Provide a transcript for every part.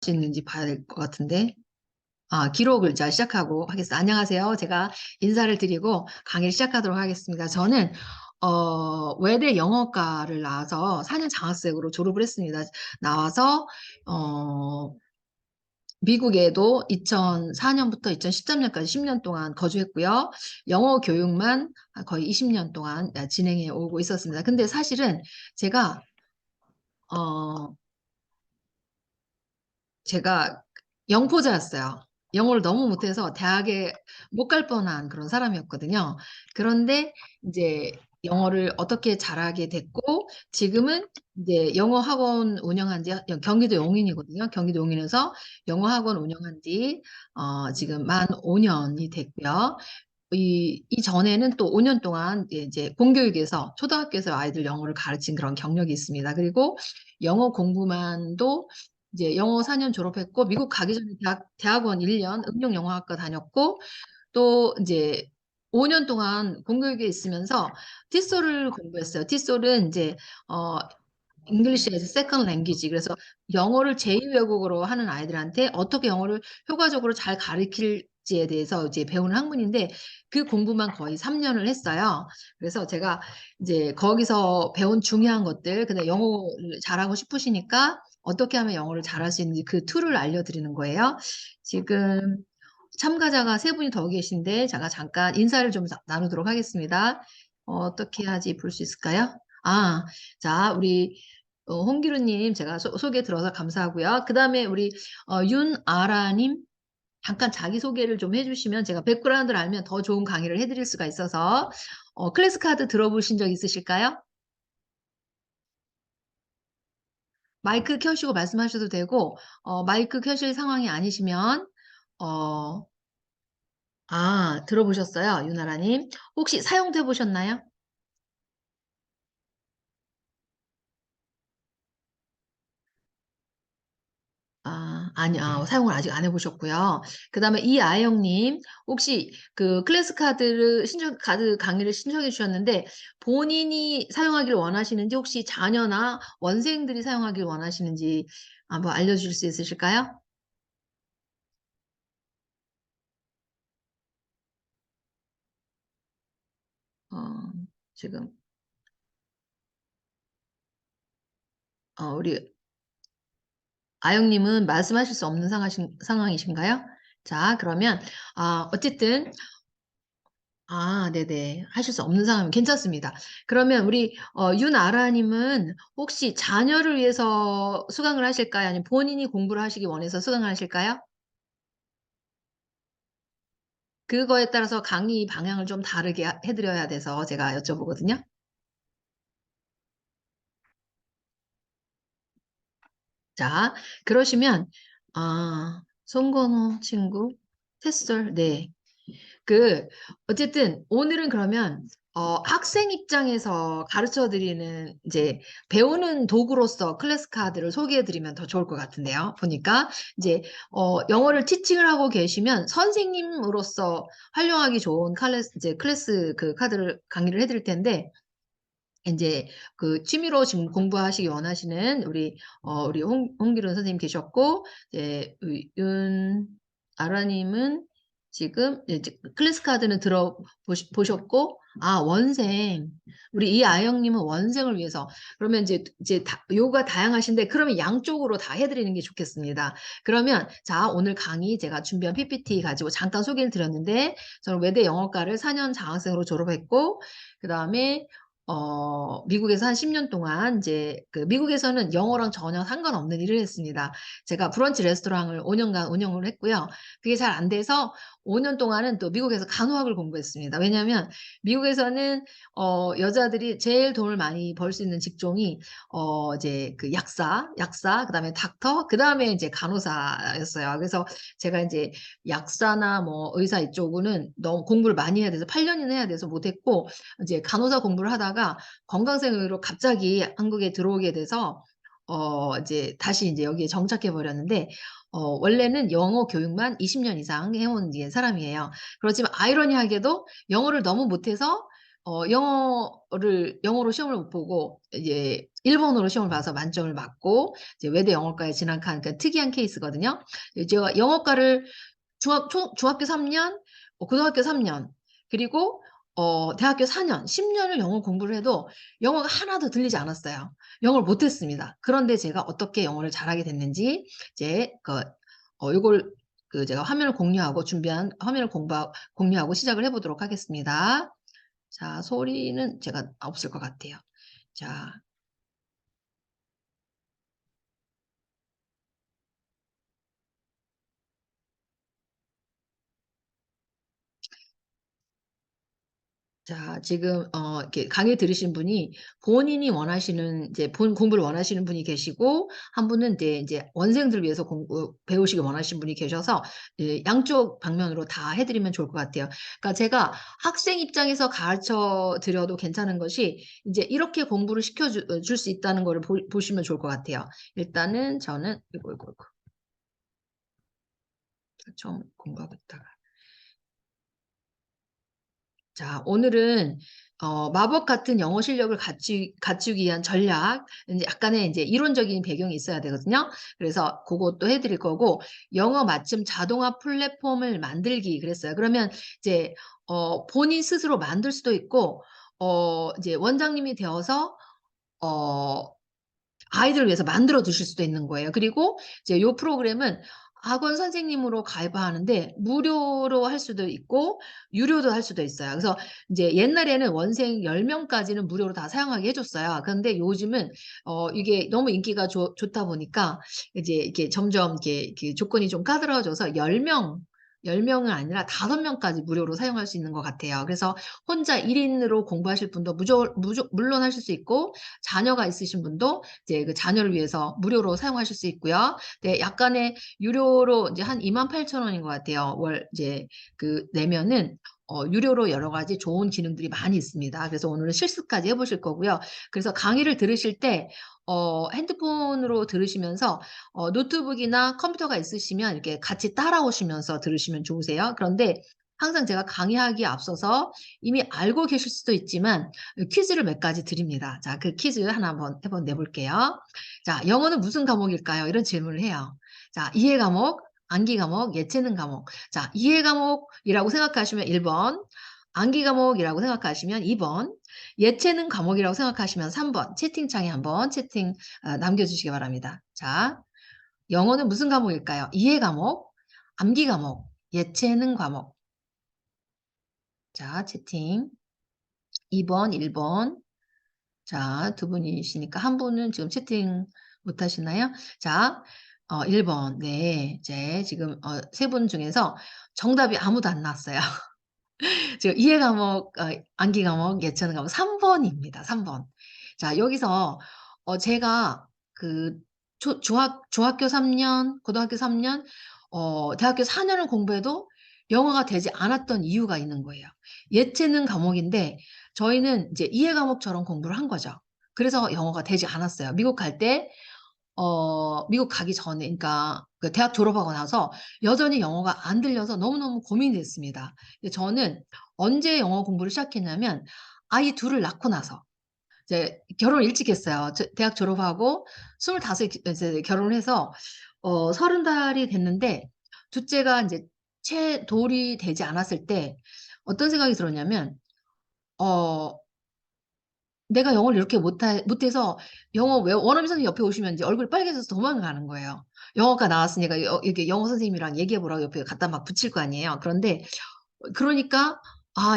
수 있는지 봐야 될 것 같은데. 기록을 자 시작하고 하겠습니다. 안녕하세요. 제가 인사를 드리고 강의를 시작하도록 하겠습니다. 저는 외대 영어과를 나와서 4년 장학생으로 졸업을 했습니다. 나와서 미국에도 2004년부터 2013년까지 10년 동안 거주했고요. 영어 교육만 거의 20년 동안 진행해 오고 있었습니다. 근데 사실은 제가 어, 제가 영포자였어요. 영어를 너무 못해서 대학에 못 갈 뻔한 그런 사람이었거든요. 그런데 이제 영어를 어떻게 잘하게 됐고, 지금은 이제 영어 학원 운영한 지, 경기도 용인이거든요. 경기도 용인에서 영어 학원 운영한 지, 지금 만 5년이 됐고요. 이전에는 또 5년 동안 이제 공교육에서 초등학교에서 아이들 영어를 가르친 그런 경력이 있습니다. 그리고 영어 공부만도 이제 영어 4년 졸업했고, 미국 가기 전에 대학원 1년 응용영어학과 다녔고, 또 이제 5년 동안 공교육에 있으면서 티솔을 공부했어요. 티솔은 이제 어 English as second language. 그래서 영어를 제2외국어로 하는 아이들한테 어떻게 영어를 효과적으로 잘 가르칠지에 대해서 이제 배우는 학문인데, 그 공부만 거의 3년을 했어요. 그래서 제가 이제 거기서 배운 중요한 것들, 근데 영어를 잘하고 싶으시니까 어떻게 하면 영어를 잘할 수 있는지 그 툴을 알려드리는 거예요. 지금 참가자가 3분이 더 계신데 제가 잠깐 인사를 좀 나누도록 하겠습니다. 어떻게 해야지 볼 수 있을까요? 자, 우리 홍기루님 제가 소개 들어서 감사하고요. 그 다음에 우리 윤아라님 잠깐 자기소개를 좀 해주시면 제가 백그라운드를 알면 더 좋은 강의를 해드릴 수가 있어서. 클래스 카드 들어보신 적 있으실까요? 마이크 켜시고 말씀하셔도 되고, 마이크 켜실 상황이 아니시면 어, 들어보셨어요, 윤아라님. 혹시 사용돼 보셨나요? 사용을 아직 안 해보셨고요. 그 다음에 이아영님, 혹시 그 클래스 카드를 카드 강의를 신청해 주셨는데, 본인이 사용하기를 원하시는지, 혹시 자녀나 원생들이 사용하기를 원하시는지 한번 알려주실 수 있으실까요? 어, 지금, 우리 아영님은 말씀하실 수 없는 상황이신가요? 자, 그러면, 어쨌든, 네네. 하실 수 없는 상황이면 괜찮습니다. 그러면 우리 윤아라님은 혹시 자녀를 위해서 수강을 하실까요? 아니면 본인이 공부를 하시기 원해서 수강을 하실까요? 그거에 따라서 강의 방향을 좀 다르게 해드려야 돼서 제가 여쭤보거든요. 자, 그러시면 송건호 친구, 테솔, 네. 어쨌든 오늘은 그러면 학생 입장에서 가르쳐 드리는 이제 배우는 도구로서 클래스 카드를 소개해 드리면 더 좋을 것 같은데요. 보니까 이제 영어를 티칭을 하고 계시면 선생님으로서 활용하기 좋은 클래스 그 카드를 강의를 해 드릴 텐데, 이제 그 취미로 지금 공부하시기 원하시는 우리 홍기론 선생님 계셨고, 이제 윤 아라님은 지금 이제 클래스 카드는 보셨고, 원생, 우리 이아영님은 원생을 위해서. 그러면 이제 요가 다양하신데, 그러면 양쪽으로 다 해드리는 게 좋겠습니다. 그러면 자, 오늘 강의 제가 준비한 PPT 가지고 잠깐 소개를 드렸는데, 저는 외대 영어과를 4년 장학생으로 졸업했고, 그 다음에 미국에서 한 10년 동안 이제 미국에서는 영어랑 전혀 상관없는 일을 했습니다. 제가 브런치 레스토랑을 5년간 운영을 했고요. 그게 잘 안 돼서 5년 동안은 또 미국에서 간호학을 공부했습니다. 왜냐하면 미국에서는 여자들이 제일 돈을 많이 벌 수 있는 직종이 이제 그 약사, 그다음에 닥터, 그다음에 이제 간호사였어요. 그래서 제가 이제 약사나 뭐 의사 이쪽은 너무 공부를 많이 해야 돼서 8년이나 해야 돼서 못했고, 이제 간호사 공부를 하다가 건강생으로 갑자기 한국에 들어오게 돼서 이제 다시 이제 여기에 정착해 버렸는데, 원래는 영어 교육만 20년 이상 해온 이제 사람이에요. 그렇지만 아이러니하게도 영어를 너무 못해서 영어로 시험을 못 보고 이제 1번으로 시험을 봐서 만점을 받고 이제 외대 영어과에 진학한 그 특이한 케이스거든요. 제가 영어과를 중학교 3년, 고등학교 3년, 그리고 대학교 4년, 10년을 영어 공부를 해도 영어가 하나도 들리지 않았어요. 영어를 못했습니다. 그런데 제가 어떻게 영어를 잘하게 됐는지 이제 이걸 제가 화면을 공유하고 준비한 화면을 공유하고 시작을 해보도록 하겠습니다. 자, 소리는 제가 없을 것 같아요. 자, 자, 지금 이렇게 강의 들으신 분이 본인이 원하시는 이제 공부를 원하시는 분이 계시고 한 분은 이제 원생들을 위해서 배우시기 원하시는 분이 계셔서 양쪽 방면으로 다 해드리면 좋을 것 같아요. 그러니까 제가 학생 입장에서 가르쳐 드려도 괜찮은 것이 이제 이렇게 공부를 시켜줄 수 있다는 거를 보시면 좋을 것 같아요. 일단은 저는 이거 처음 공부하고 있다가 자, 오늘은 마법 같은 영어 실력을 갖추기 위한 전략, 이제 약간의 이제 이론적인 배경이 있어야 되거든요. 그래서 그것도 해드릴 거고, 영어 맞춤 자동화 플랫폼을 만들기 그랬어요. 그러면 이제 본인 스스로 만들 수도 있고, 이제 원장님이 되어서 어, 아이들을 위해서 만들어 두실 수도 있는 거예요. 그리고 이제 요 프로그램은 학원 선생님으로 가입하는데 무료로 할 수도 있고 유료도 할 수도 있어요. 그래서 이제 옛날에는 원생 10명까지는 무료로 다 사용하게 해줬어요. 그런데 요즘은 이게 너무 인기가 좋다 보니까 이제 이렇게 점점 이렇게 조건이 좀 까다로워져서 10명은 아니라 5명까지 무료로 사용할 수 있는 것 같아요. 그래서 혼자 1인으로 공부하실 분도 물론 하실 수 있고 자녀가 있으신 분도 이제 그 자녀를 위해서 무료로 사용하실 수 있고요. 네, 약간의 유료로 이제 한 28,000원인 것 같아요. 월 이제 내면은 유료로 여러 가지 좋은 기능들이 많이 있습니다. 그래서 오늘은 실습까지 해보실 거고요. 그래서 강의를 들으실 때 핸드폰으로 들으시면서 노트북이나 컴퓨터가 있으시면 이렇게 같이 따라오시면서 들으시면 좋으세요. 그런데 항상 제가 강의하기에 앞서서 이미 알고 계실 수도 있지만 퀴즈를 몇 가지 드립니다. 자, 그 퀴즈 하나 한번 내볼게요. 자, 영어는 무슨 과목일까요? 이런 질문을 해요. 자, 이해 과목, 암기 과목, 예체능 과목. 자, 이해 과목이라고 생각하시면 1번, 암기 과목이라고 생각하시면 2번, 예체능 과목이라고 생각하시면 3번. 채팅창에 한번 채팅 남겨주시기 바랍니다. 자, 영어는 무슨 과목일까요? 이해 과목, 암기 과목, 예체능 과목. 자, 채팅. 2번, 1번. 자, 두 분이시니까 한 분은 지금 채팅 못 하시나요? 자, 1번. 네. 이제 지금 세 분 중에서 정답이 아무도 안 나왔어요. 지금 이해 과목, 암기 과목, 예체능 과목 3번입니다. 3번. 자, 여기서 제가 중학교 3년, 고등학교 3년, 대학교 4년을 공부해도 영어가 되지 않았던 이유가 있는 거예요. 예체능 과목인데 저희는 이제 이해 과목처럼 공부를 한 거죠. 그래서 영어가 되지 않았어요. 미국 갈 때, 미국 가기 전에, 그러니까 그 대학 졸업하고 나서 여전히 영어가 안 들려서 너무너무 고민이 됐습니다. 저는 언제 영어 공부를 시작했냐면 아이 둘을 낳고 나서 이제 결혼을 일찍 했어요. 대학 졸업하고 25에 이제 결혼을 해서 30달이 됐는데 둘째가 이제 채 돌이 되지 않았을 때 어떤 생각이 들었냐면 어 내가 영어를 이렇게 못해서 영어 원어민 선생님 옆에 오시면 이제 얼굴이 빨개져서 도망가는 거예요. 영어가 나왔으니까 이렇게 영어 선생님이랑 얘기해보라고 옆에 갖다 막 붙일 거 아니에요. 그러니까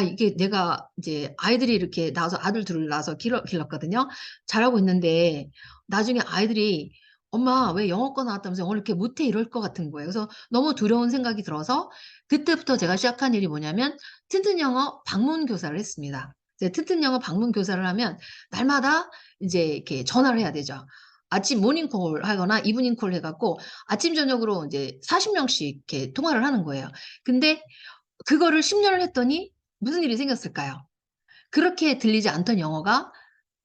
이게 내가 이제 아이들이 이렇게 나와서 아들 둘을 낳아서 길렀거든요. 잘하고 있는데 나중에 아이들이 엄마 왜 영어과 나왔다면서 영어를 이렇게 못해 이럴 것 같은 거예요. 그래서 너무 두려운 생각이 들어서 그때부터 제가 시작한 일이 뭐냐면 튼튼 영어 방문 교사를 했습니다. 이제 튼튼 영어 방문 교사를 하면 날마다 이제 이렇게 전화를 해야 되죠. 아침 모닝콜 하거나 이브닝콜 해갖고 아침 저녁으로 이제 40명씩 이렇게 통화를 하는 거예요. 근데 그거를 10년을 했더니 무슨 일이 생겼을까요? 그렇게 들리지 않던 영어가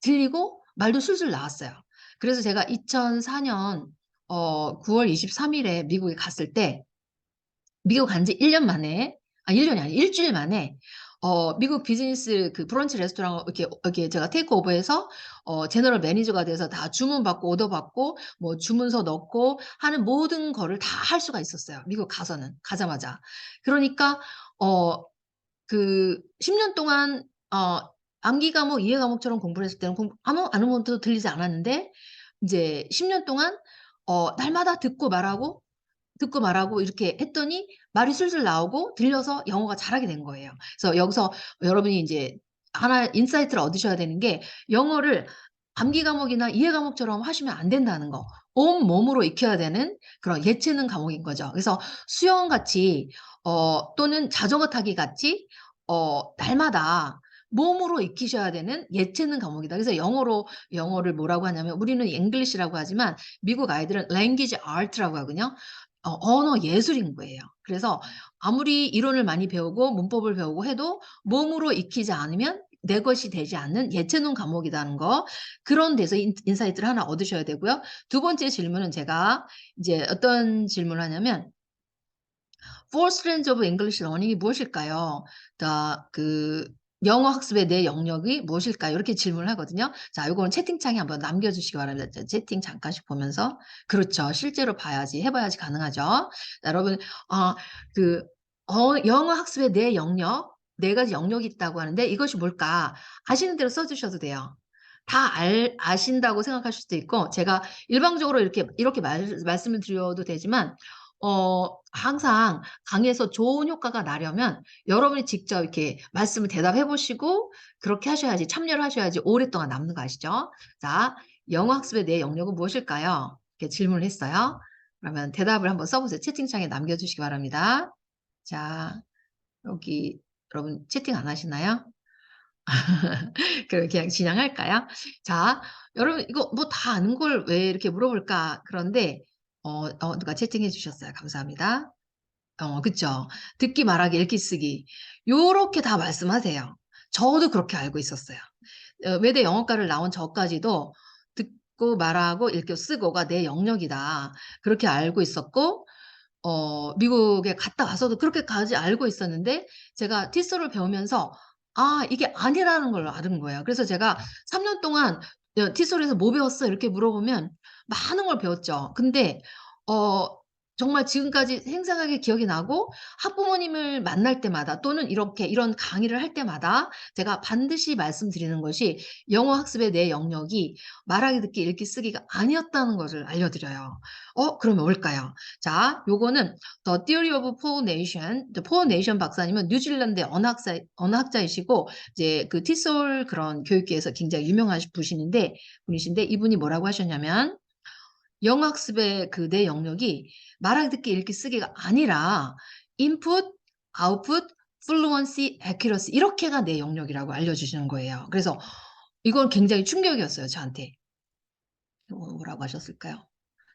들리고 말도 술술 나왔어요. 그래서 제가 2004년 9월 23일에 미국에 갔을 때 미국 간 지 1년 만에 1년이 아니 일주일 만에 미국 비즈니스 그 브런치 레스토랑 이렇게 제가 테이크오버해서 제너럴 매니저가 돼서 다 주문 받고 오더 받고 뭐 주문서 넣고 하는 모든 거를 다 할 수가 있었어요. 미국 가자마자. 그러니까 어 그 10년 동안 암기 과목, 이해 과목처럼 공부를 했을 때는 아무것도 들리지 않았는데 인제 10년 동안 날마다 듣고 말하고 이렇게 했더니 말이 술술 나오고 들려서 영어가 잘하게 된 거예요. 그래서 여기서 여러분이 인제 하나 인사이트를 얻으셔야 되는 게 영어를 암기 과목이나 이해 과목처럼 하시면 안 된다는 거. 온몸으로 익혀야 되는 그런 예체능 과목인 거죠. 그래서 수영같이 또는 자전거 타기 같이 날마다 몸으로 익히셔야 되는 예체능 과목이다. 그래서 영어를 뭐라고 하냐면 우리는 잉글리시라고 하지만 미국 아이들은 language art라고 하거든요. 언어 예술인 거예요. 그래서 아무리 이론을 많이 배우고 문법을 배우고 해도 몸으로 익히지 않으면 내 것이 되지 않는 예체능 과목이라는 거 그런 데서 인사이트를 하나 얻으셔야 되고요. 두 번째 질문은 제가 이제 어떤 질문을 하냐면 Four strands of English learning이 무엇일까요? 영어 학습의 내 영역이 무엇일까요? 이렇게 질문을 하거든요. 자, 요거는 채팅창에 한번 남겨 주시기 바랍니다. 채팅 잠깐씩 보면서. 그렇죠. 실제로 봐야지 해 봐야지 가능하죠. 자, 여러분 어 그 영어 학습의 내 영역, 네 가지 영역이 있다고 하는데 이것이 뭘까? 아시는 대로 써 주셔도 돼요. 다 아신다고 생각하실 수도 있고 제가 일방적으로 이렇게 말씀을 드려도 되지만 항상 강의에서 좋은 효과가 나려면 여러분이 직접 이렇게 말씀을 대답해 보시고 그렇게 하셔야지 참여를 하셔야지 오랫동안 남는 거 아시죠? 자, 영어 학습의 내 영역은 무엇일까요? 이렇게 질문을 했어요. 그러면 대답을 한번 써 보세요. 채팅창에 남겨 주시기 바랍니다. 자, 여기 여러분 채팅 안 하시나요? 그럼 그냥 진행할까요? 자, 여러분 이거 뭐 다 아는 걸 왜 이렇게 물어볼까? 그런데 누가 채팅해 주셨어요. 감사합니다. 그쵸. 듣기, 말하기, 읽기, 쓰기 요렇게 다 말씀하세요. 저도 그렇게 알고 있었어요. 외대 영어과를 나온 저까지도 듣고 말하고 읽고 쓰고가 내 영역이다. 그렇게 알고 있었고 미국에 갔다 와서도 그렇게까지 알고 있었는데 제가 티솔을 배우면서 이게 아니라는 걸 아는 거예요. 그래서 제가 3년 동안 티솔에서 "뭐 배웠어?" 이렇게 물어보면 많은 걸 배웠죠. 근데 어 정말 지금까지 생생하게 기억이 나고 학부모님을 만날 때마다 또는 이런 강의를 할 때마다 제가 반드시 말씀드리는 것이 영어 학습의 내 영역이 말하기, 듣기, 읽기, 쓰기가 아니었다는 것을 알려드려요. 그러면 뭘까요? 자, 요거는 The Theory of Four Nation, Four Nation 박사님은 뉴질랜드의 언어학자이시고 이제 그 티솔 그런 교육계에서 굉장히 유명하신 분이신데 이분이 뭐라고 하셨냐면 영어 학습의 그 내 영역이 말하기, 듣기, 읽기, 쓰기가 아니라 input, output, fluency, accuracy 이렇게가 내 영역이라고 알려주시는 거예요. 그래서 이건 굉장히 충격이었어요, 저한테. 뭐라고 하셨을까요?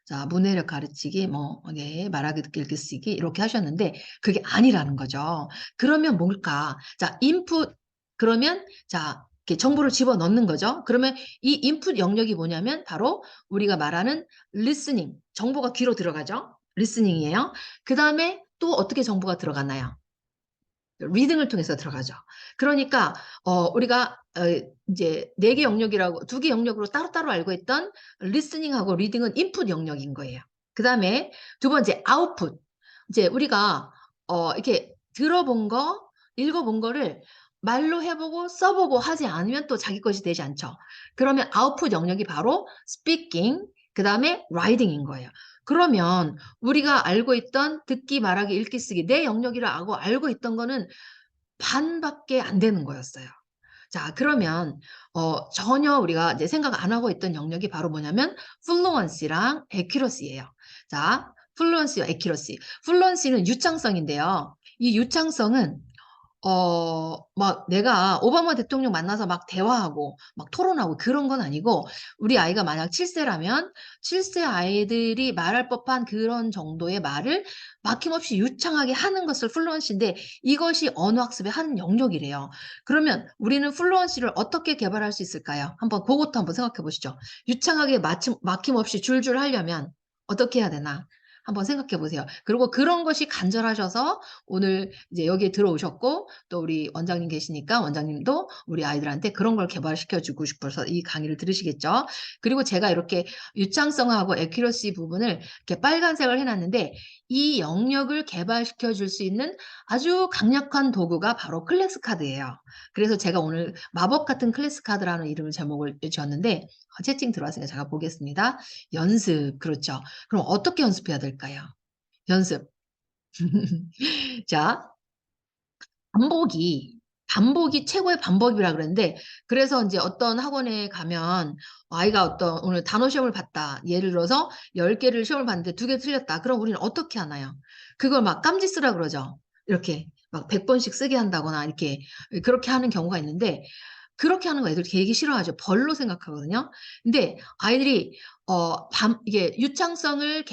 자, 문해력 가르치기 네, 말하기, 듣기, 읽기, 쓰기 이렇게 하셨는데 그게 아니라는 거죠. 그러면 뭘까? 자, 인풋 그러면 자, 이렇게 정보를 집어넣는 거죠. 그러면 이 인풋 영역이 뭐냐면 바로 우리가 말하는 리스닝, 정보가 귀로 들어가죠. 리스닝이에요. 그다음에 또 어떻게 정보가 들어가나요? 리딩을 통해서 들어가죠. 그러니까 우리가 인제 4개 영역이라고 2개 영역으로 따로따로 알고 있던 리스닝하고 리딩은 인풋 영역인 거예요. 그다음에 두 번째 아웃풋. 이제 우리가 이렇게 들어본 거, 읽어 본 거를 말로 해 보고 써 보고 하지 않으면 또 자기 것이 되지 않죠. 그러면 아웃풋 영역이 바로 스피킹 그다음에 라이팅인 거예요. 그러면 우리가 알고 있던 듣기, 말하기, 읽기, 쓰기 내 영역이라고 알고 있던 거는 반밖에 안 되는 거였어요. 자, 그러면 전혀 우리가 이제 생각 안 하고 있던 영역이 바로 뭐냐면 fluency랑 accuracy예요. 자, fluency와 accuracy. fluency는 유창성인데요. 이 유창성은 막 내가 오바마 대통령 만나서 막 대화하고 막 토론하고 그런 건 아니고 우리 아이가 만약 7 세라면 7세 아이들이 말할 법한 그런 정도의 말을 막힘없이 유창하게 하는 것을 플루언시인데 이것이 언어 학습의 한 영역이래요. 그러면 우리는 플루언시를 어떻게 개발할 수 있을까요? 한번 고것도 한번 생각해 보시죠. 유창하게 막힘없이 줄줄 하려면 어떻게 해야 되나? 한번 생각해 보세요. 그리고 그런 것이 간절하셔서 오늘 이제 여기에 들어오셨고 또 우리 원장님 계시니까 원장님도 우리 아이들한테 그런 걸 개발시켜 주고 싶어서 이 강의를 들으시겠죠. 그리고 제가 이렇게 유창성하고 애큐러시 부분을 이렇게 빨간색을 해 놨는데 이 영역을 개발시켜 줄 수 있는 아주 강력한 도구가 바로 클래스 카드예요. 그래서 제가 오늘 마법 같은 클래스 카드라는 이름을 제목을 지었는데 채팅 들어왔으니까 제가 보겠습니다. 연습. 그렇죠. 그럼 어떻게 연습해야 될까요? 연습. 자, 반복이 최고의 방법이라 그러는데 그래서 인제 어떤 학원에 가면 아이가 어떤 오늘 단어 시험을 봤다. 예를 들어서 10 개를 시험을 봤는데 2개 틀렸다. 그럼 우리는 어떻게 하나요? 그걸 막 깜지 쓰라 그러죠. 이렇게 막 100 번씩 쓰게 한다거나 이렇게 그렇게 하는 경우가 있는데 그렇게 하는 거 애들이 되게 싫어하죠. 벌로 생각하거든요. 근데 아이들이 이게 유창성을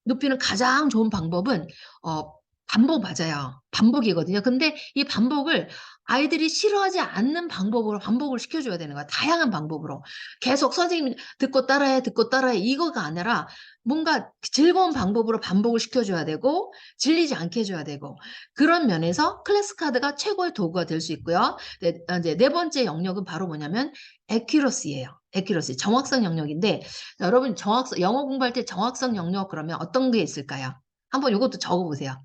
높이는 가장 좋은 방법은 어 반복 맞아요. 반복이거든요. 근데 이 반복을 아이들이 싫어하지 않는 방법으로 반복을 시켜 줘야 되는 거야, 다양한 방법으로. 계속 선생님이 "듣고 따라해, 듣고 따라해." 이거가 아니라 뭔가 즐거운 방법으로 반복을 시켜 줘야 되고 질리지 않게 해 줘야 되고 그런 면에서 클래스 카드가 최고의 도구가 될 수 있고요. 인제 네 번째 영역은 바로 뭐냐면 accuracy예요. accuracy 정확성 영역인데 여러분 영어 공부할 때 정확성 영역 그러면 어떤 게 있을까요? 한번 요것도 적어 보세요.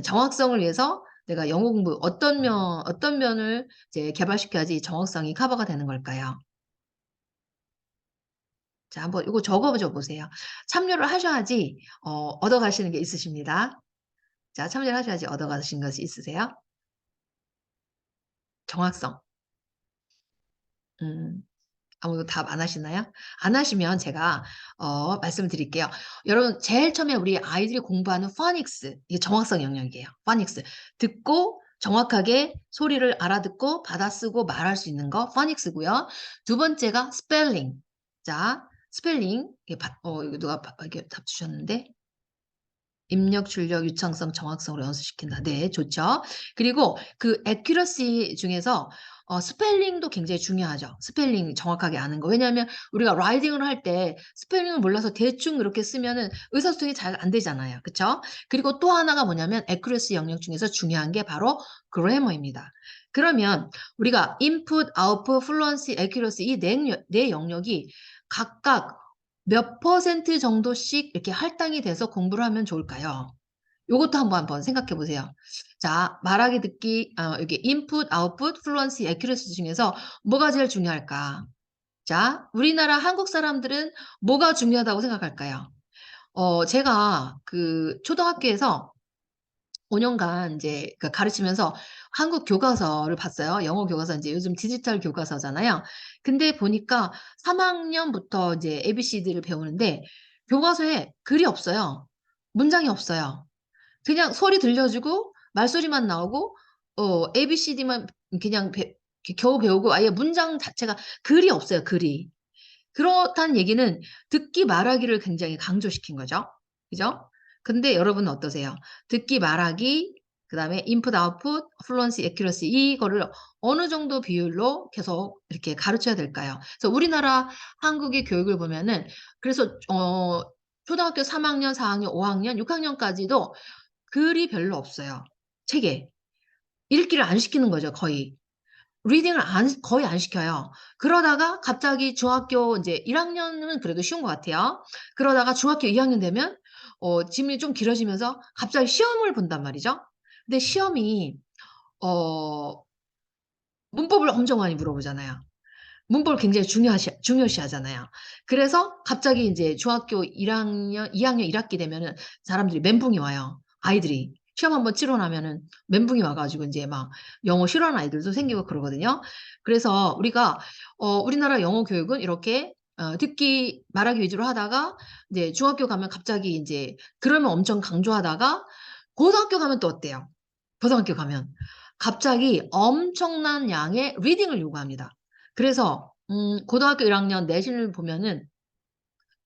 정확성을 위해서 내가 영어 공부 어떤 면을 이제 개발시켜야지 정확성이 커버가 되는 걸까요? 자 한번 요거 적어 보세요. 참여를 하셔야지 얻어가시는 게 있으십니다. 자 참여를 하셔야지 얻어가시는 것이 있으세요. 정확성. 음. 아무도 답 안 하시나요? 안 하시면 제가 말씀을 드릴게요. 여러분 제일 처음에 우리 아이들이 공부하는 포닉스 이게 정확성 영역이에요. 포닉스. 듣고 정확하게 소리를 알아듣고 받아쓰고 말할 수 있는 거 포닉스고요. 두 번째가 스펠링. 자 스펠링 이게 이거 누가 이렇게 답 주셨는데 입력, 출력, 유창성, 정확성으로 연습시킨다. 네 좋죠. 그리고 그 accuracy 중에서 스펠링도 굉장히 중요하죠. 스펠링 정확하게 아는 거. 왜냐하면 우리가 라이팅을 할 때 스펠링을 몰라서 대충 이렇게 쓰면은 의사소통이 잘 안 되잖아요. 그쵸? 그리고 또 하나가 뭐냐면 accuracy 영역 중에서 중요한 게 바로 그래머입니다. 그러면 우리가 input, output, fluency, accuracy 이 네 영역이 각각 몇 퍼센트 정도씩 이렇게 할당이 돼서 공부를 하면 좋을까요? 요것도 한번 생각해 보세요. 자 말하기 듣기 여기 input, output, fluency, accuracy 중에서 뭐가 제일 중요할까? 자 우리나라 한국 사람들은 뭐가 중요하다고 생각할까요? 제가 그 초등학교에서 5 년간 인제 그 가르치면서 한국 교과서를 봤어요. 영어 교과서 인제 요즘 디지털 교과서잖아요. 근데 보니까 3 학년부터 이제 ABCD를 배우는데 교과서에 글이 없어요. 문장이 없어요. 그냥 소리 들려주고 말소리만 나오고 ABCD만 그냥 이렇게 겨우 배우고 아예 문장 자체가 글이 없어요, 글이. 그렇다는 얘기는 듣기 말하기를 굉장히 강조시킨 거죠. 그죠? 근데 여러분은 어떠세요? 듣기 말하기 그다음에 input, output, fluency, accuracy 이거를 어느 정도 비율로 계속 이렇게 가르쳐야 될까요? 그래서 우리나라 한국의 교육을 보면은 그래서 초등학교 3 학년, 4 학년, 5 학년, 6 학년까지도 글이 별로 없어요, 책에. 읽기를 안 시키는 거죠, 거의. 리딩을 거의 안 시켜요. 그러다가 갑자기 중학교 인제 1 학년은 그래도 쉬운 것 같아요. 그러다가 중학교 2 학년 되면 질문이 좀 길어지면서 갑자기 시험을 본단 말이죠. 근데 시험이 어 문법을 엄청 많이 물어보잖아요. 문법을 굉장히 중요시하잖아요. 그래서 갑자기 인제 중학교 1 학년 2 학년 1 학기 되면은 사람들이 멘붕이 와요. 아이들이. 시험 1번 치르고 나면은 멘붕이 와 가지고 인제 막 영어 싫어하는 아이들도 생기고 그러거든요. 그래서 우리가 우리나라 영어 교육은 이렇게 듣기 말하기 위주로 하다가 이제 중학교 가면 갑자기 인제 그러면 엄청 강조하다가 고등학교 가면 또 어때요? 고등학교 가면 갑자기 엄청난 양의 리딩을 요구합니다. 그래서 고등학교 1 학년 내신을 보면은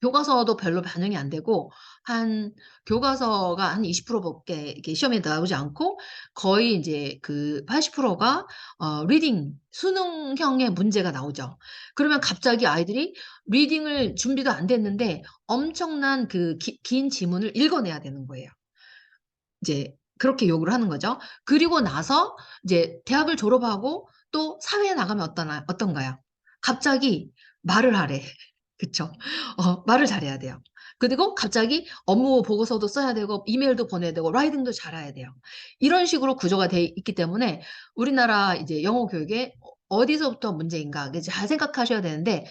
교과서도 별로 반영이 안 되고 한 교과서가 한 20% 밖에 이렇게 시험에 나오지 않고 거의 인제 그 80%가 리딩 수능형의 문제가 나오죠. 그러면 갑자기 아이들이 리딩을 준비도 안 됐는데 엄청난 그 긴 지문을 읽어내야 되는 거예요. 이제 그렇게 요구를 하는 거죠. 그리고 나서 이제 대학을 졸업하고 또 사회에 나가면 어떤가요? 갑자기 말을 하래. 그쵸. 말을 잘해야 돼요. 그리고 갑자기 업무 보고서도 써야 되고 이메일도 보내야 되고 라이팅도 잘해야 돼요. 이런 식으로 구조가 돼 있기 때문에 우리나라 이제 영어 교육에 어디서부터 문제인가 이게 잘 생각하셔야 되는데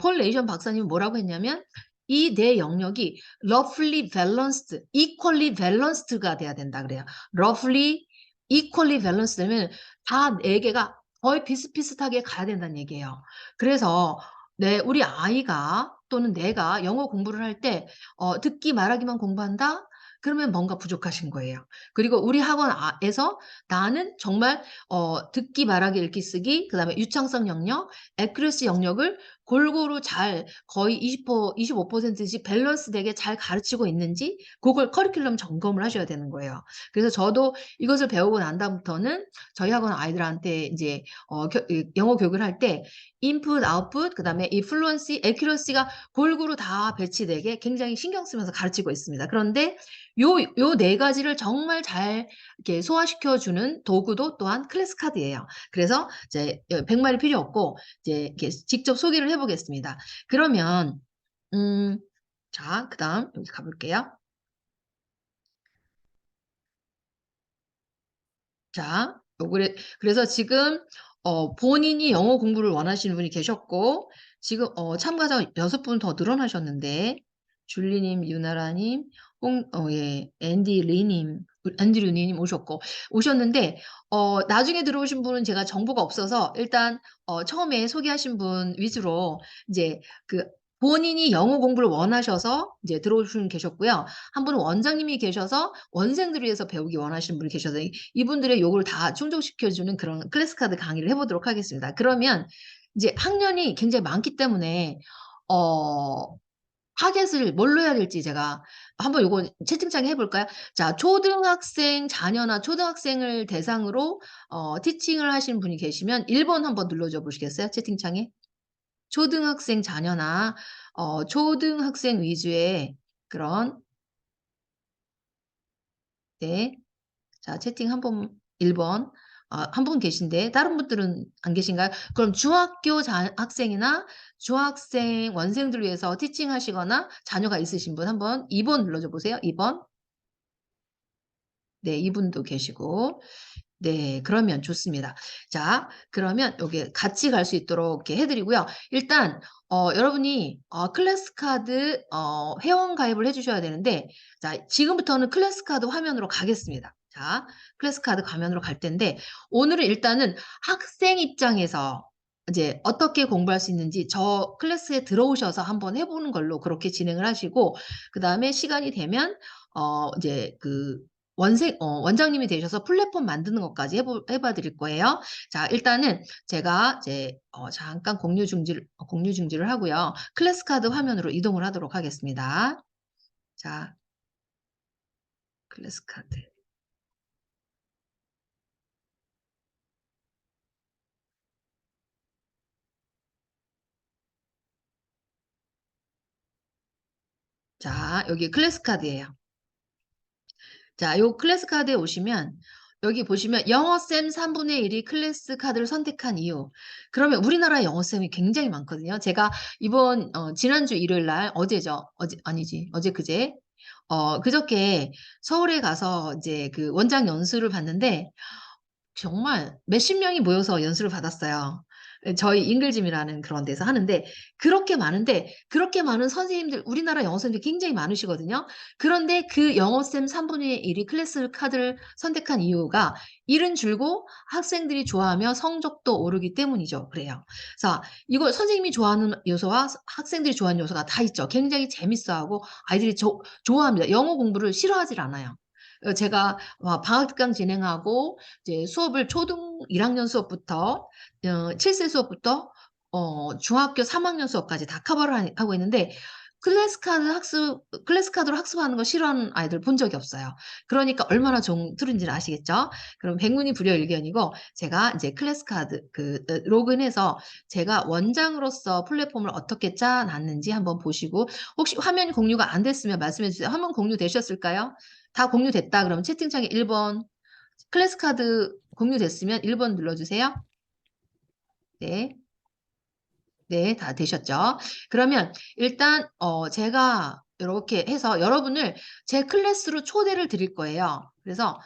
폴 레이션 박사님은 뭐라고 했냐면 "이 내 영역이 roughly balanced, equally balanced가 돼야 된다." 그래요. roughly, equally balanced 되면 다 4 개가 거의 비슷비슷하게 가야 된다는 얘기예요. 그래서 우리 아이가 또는 내가 영어 공부를 할 때 듣기 말하기만 공부한다? 그러면 뭔가 부족하신 거예요. 그리고 우리 학원 에서 나는 정말 듣기 말하기 읽기 쓰기 그다음에 유창성 영역, accuracy 영역을 골고루 잘 거의 25%씩 밸런스 되게 잘 가르치고 있는지 고걸 커리큘럼 점검을 하셔야 되는 거예요. 그래서 저도 이것을 배우고 난 다음부터는 저희 학원 아이들한테 인제 영어 교육을 할 때 인풋, 아웃풋 그다음에 이 플루언시, 애큐러시가 골고루 다 배치되게 굉장히 신경 쓰면서 가르치고 있습니다. 그런데 요 4 가지를 정말 잘 이렇게 소화시켜 주는 도구도 또한 클래스 카드예요. 그래서 이제 100 마리 필요 없고 이제 이렇게 직접 소개를 해 보겠습니다. 그러면 음 자 그다음 여기 가 볼게요. 자, 그래서 지금 본인이 영어 공부를 원하시는 분이 계셨고 지금 참가자 6분 더 늘어나셨는데 줄리 님, 유나라 님, 예, 앤드류 님 오셨는데 나중에 들어오신 분은 제가 정보가 없어서 일단 처음에 소개하신 분 위주로 이제 그 본인이 영어 공부를 원하셔서 이제 들어오신 분 계셨고요. 한 분은 원장님이 계셔서 원생들을 위해서 배우기 원하시는 분이 계셔서 이분들의 요구를 다 충족시켜 주는 그런 클래스 카드 강의를 해 보도록 하겠습니다. 그러면 이제 학년이 굉장히 많기 때문에 어 타겟을 뭘로 해야 될지 제가 한번 요거 채팅창에 해 볼까요? 자, 초등학생 자녀나 초등학생을 대상으로 티칭을 하시는 분이 계시면 1번 한번 눌러 줘 보시겠어요? 채팅창에? 초등학생 자녀나 초등학생 위주의 그런 네. 자 채팅 한 번 1 번. 한 분 계신데 다른 분들은 안 계신가요? 그럼 중학교 학생이나 중학생 원생들을 위해서 티칭하시거나 자녀가 있으신 분 한번 2번 눌러 줘 보세요. 2 번. 네. 이분도 계시고. 네. 그러면 좋습니다. 자 그러면 여기 같이 갈 수 있도록 이렇게 해 드리고요. 일단 여러분이 클래스 카드 회원 가입을 해 주셔야 되는데 자 지금부터는 클래스 카드 화면으로 가겠습니다. 자 클래스 카드 화면으로 갈 텐데 오늘은 일단은 학생 입장에서 이제 어떻게 공부할 수 있는지 저 클래스에 들어오셔서 한번 해 보는 걸로 그렇게 진행을 하시고 그다음에 시간이 되면 이제 그 원장님이 되셔서 플랫폼 만드는 것까지 해 봐 드릴 거예요. 자 일단은 제가 이제 잠깐 공유 중지를 하고요. 클래스 카드 화면으로 이동을 하도록 하겠습니다. 자 클래스 카드. 자 여기 클래스 카드예요. 자 요 클래스 카드에 오시면 여기 보시면 영어쌤 3분의 1이 클래스 카드를 선택한 이유. 그러면 우리나라에 영어쌤이 굉장히 많거든요. 제가 이번 지난주 일요일 날 어제죠. 어제 아니지. 어제 그제 그저께 서울에 가서 이제 그 원장 연수를 봤는데 정말 몇십 명이 모여서 연수를 받았어요. 예 저희 잉글짐이라는 그런 데서 하는데 그렇게 많은데 그렇게 많은 선생님들 우리나라 영어 선생님들이 굉장히 많으시거든요. 그런데 그 영어쌤 3분의 1이 클래스 카드를 선택한 이유가 일은 줄고 학생들이 좋아하며 성적도 오르기 때문이죠. 그래요. 그래서 이걸 선생님이 좋아하는 요소와 학생들이 좋아하는 요소가 다 있죠. 굉장히 재밌어하고 아이들이 좋아합니다. 영어 공부를 싫어하질 않아요. 제가 방학 특강 진행하고 이제 수업을 초등 1 학년 수업부터 7세 수업부터 중학교 3 학년 수업까지 다 커버를 하고 있는데 클래스 카드로 학습하는 거 싫어하는 아이들 본 적이 없어요. 그러니까 얼마나 틀린지를 아시겠죠? 그럼 백문이 불여일견이고, 제가 이제 클래스 카드, 로그인해서 제가 원장으로서 플랫폼을 어떻게 짜놨는지 한번 보시고, 혹시 화면 공유가 안 됐으면 말씀해 주세요. 화면 공유 되셨을까요? 다 공유됐다. 그러면 채팅창에 1번, 클래스 카드 공유됐으면 1번 눌러주세요. 네. 네, 다 되셨죠? 그러면 일단 제가 이렇게 해서 여러분을 제 클래스로 초대를 드릴 거예요. 그래서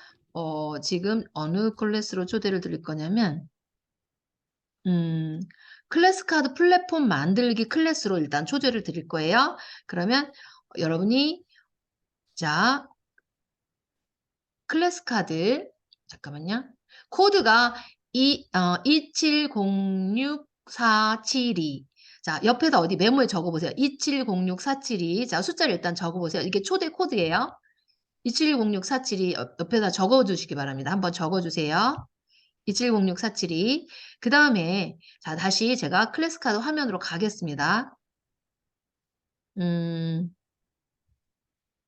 지금 어느 클래스로 초대를 드릴 거냐면 음, 클래스 카드 플랫폼 만들기 클래스로 일단 초대를 드릴 거예요. 그러면 여러분이 자, 클래스 카드 잠깐만요. 코드가 2706472. 자, 옆에다 어디 메모에 적어보세요. 2706472. 자, 숫자를 일단 적어보세요. 이게 초대 코드예요. 2706472 옆에다 적어주시기 바랍니다. 한번 적어주세요. 2706472. 그 다음에 자, 다시 제가 클래스 카드 화면으로 가겠습니다.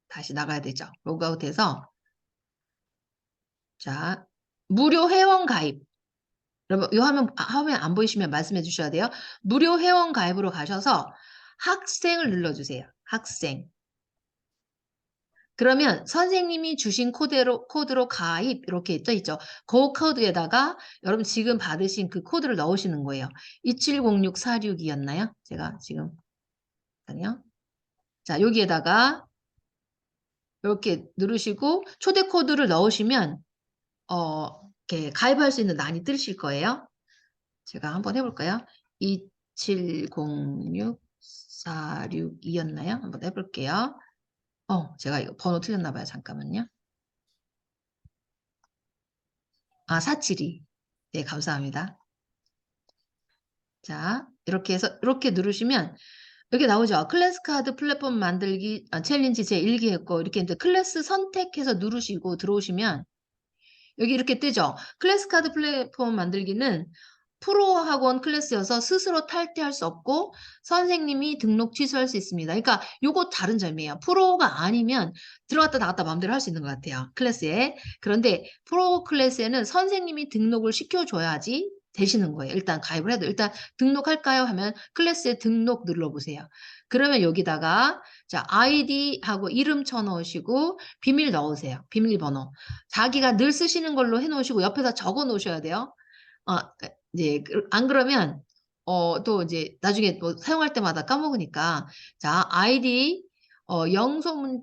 다시 나가야 되죠. 로그아웃해서 자, 무료 회원 가입. 여러분, 이 화면 안 보이시면 말씀해 주셔야 돼요. 무료 회원 가입으로 가셔서 학생을 눌러주세요. 학생. 그러면 선생님이 주신 코드로 가입 이렇게 떠 있죠. 그 코드에다가 여러분 지금 받으신 그 코드를 넣으시는 거예요. 270646이었나요? 제가 지금 아니요. 자, 여기에다가 이렇게 누르시고 초대 코드를 넣으시면 이렇게 가입할 수 있는 난이 뜨실 거예요. 제가 한번 해볼까요? 2706462였나요? 한번 해볼게요. 제가 이거 번호 틀렸나 봐요. 잠깐만요. 472. 네, 감사합니다. 자, 이렇게 해서 이렇게 누르시면 여기 나오죠. 클래스 카드 플랫폼 만들기 챌린지 제1기 했고 이렇게 이제 클래스 선택해서 누르시고 들어오시면 여기 이렇게 뜨죠. 클래스 카드 플랫폼 만들기는 프로 학원 클래스여서 스스로 탈퇴할 수 없고 선생님이 등록 취소할 수 있습니다. 그러니까 요거 다른 점이에요. 프로가 아니면 들어갔다 나갔다 마음대로 할 수 있는 것 같아요. 클래스에. 그런데 프로 클래스에는 선생님이 등록을 시켜줘야지 되시는 거예요. 일단 가입을 해도 일단 등록할까요? 하면 클래스에 등록 눌러보세요. 그러면 여기다가 자 아이디하고 이름 쳐넣으시고 비밀 넣으세요. 비밀번호. 자기가 늘 쓰시는 걸로 해놓으시고 옆에다 적어 놓으셔야 돼요. 어, 이제 안 그러면 또 이제 나중에 뭐 사용할 때마다 까먹으니까 자 아이디 영문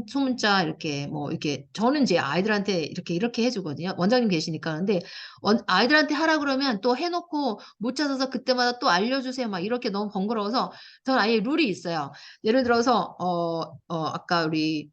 소문자 이렇게 뭐 이렇게 저는 이제 아이들한테 이렇게 해주거든요. 원장님 계시니까 근데 아이들한테 하라 그러면 또 해놓고 못 찾아서 그때마다 또 알려주세요. 막 이렇게 너무 번거로워서 저는 아예 룰이 있어요. 예를 들어서 아까 우리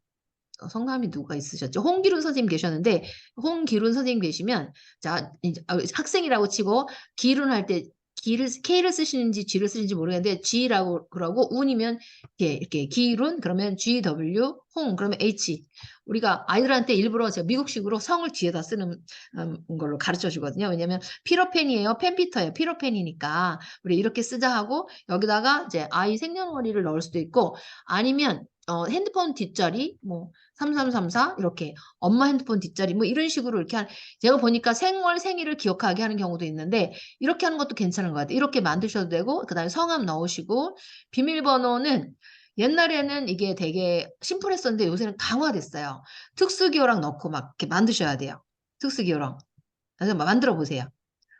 성함이 누가 있으셨죠? 홍기룬 선생님 계셨는데 홍기룬 선생님 계시면 자 이제 학생이라고 치고 기룬 할 때 K를 쓰시는지 G를 쓰시는지 모르겠는데 G라고 그러고 운이면 이렇게 기룬 그러면 GW 홍 그러면 H 우리가 아이들한테 일부러 제가 미국식으로 성을 뒤에다 쓰는 걸로 가르쳐 주거든요. 왜냐면 피로펜이에요. 펜피터예요. 피로펜이니까 우리 이렇게 쓰자 하고 여기다가 이제 아이 생년월일을 넣을 수도 있고 아니면 핸드폰 뒷자리 뭐 3334 이렇게 엄마 핸드폰 뒷자리 뭐 이런 식으로 제가 보니까 생일을 기억하게 하는 경우도 있는데 이렇게 하는 것도 괜찮은 것 같아요. 이렇게 만드셔도 되고 그다음에 성함 넣으시고 비밀번호는 옛날에는 이게 되게 심플했었는데 요새는 강화됐어요. 특수기호랑 넣고 막 이렇게 만드셔야 돼요. 특수기호랑. 그래서 만들어 보세요.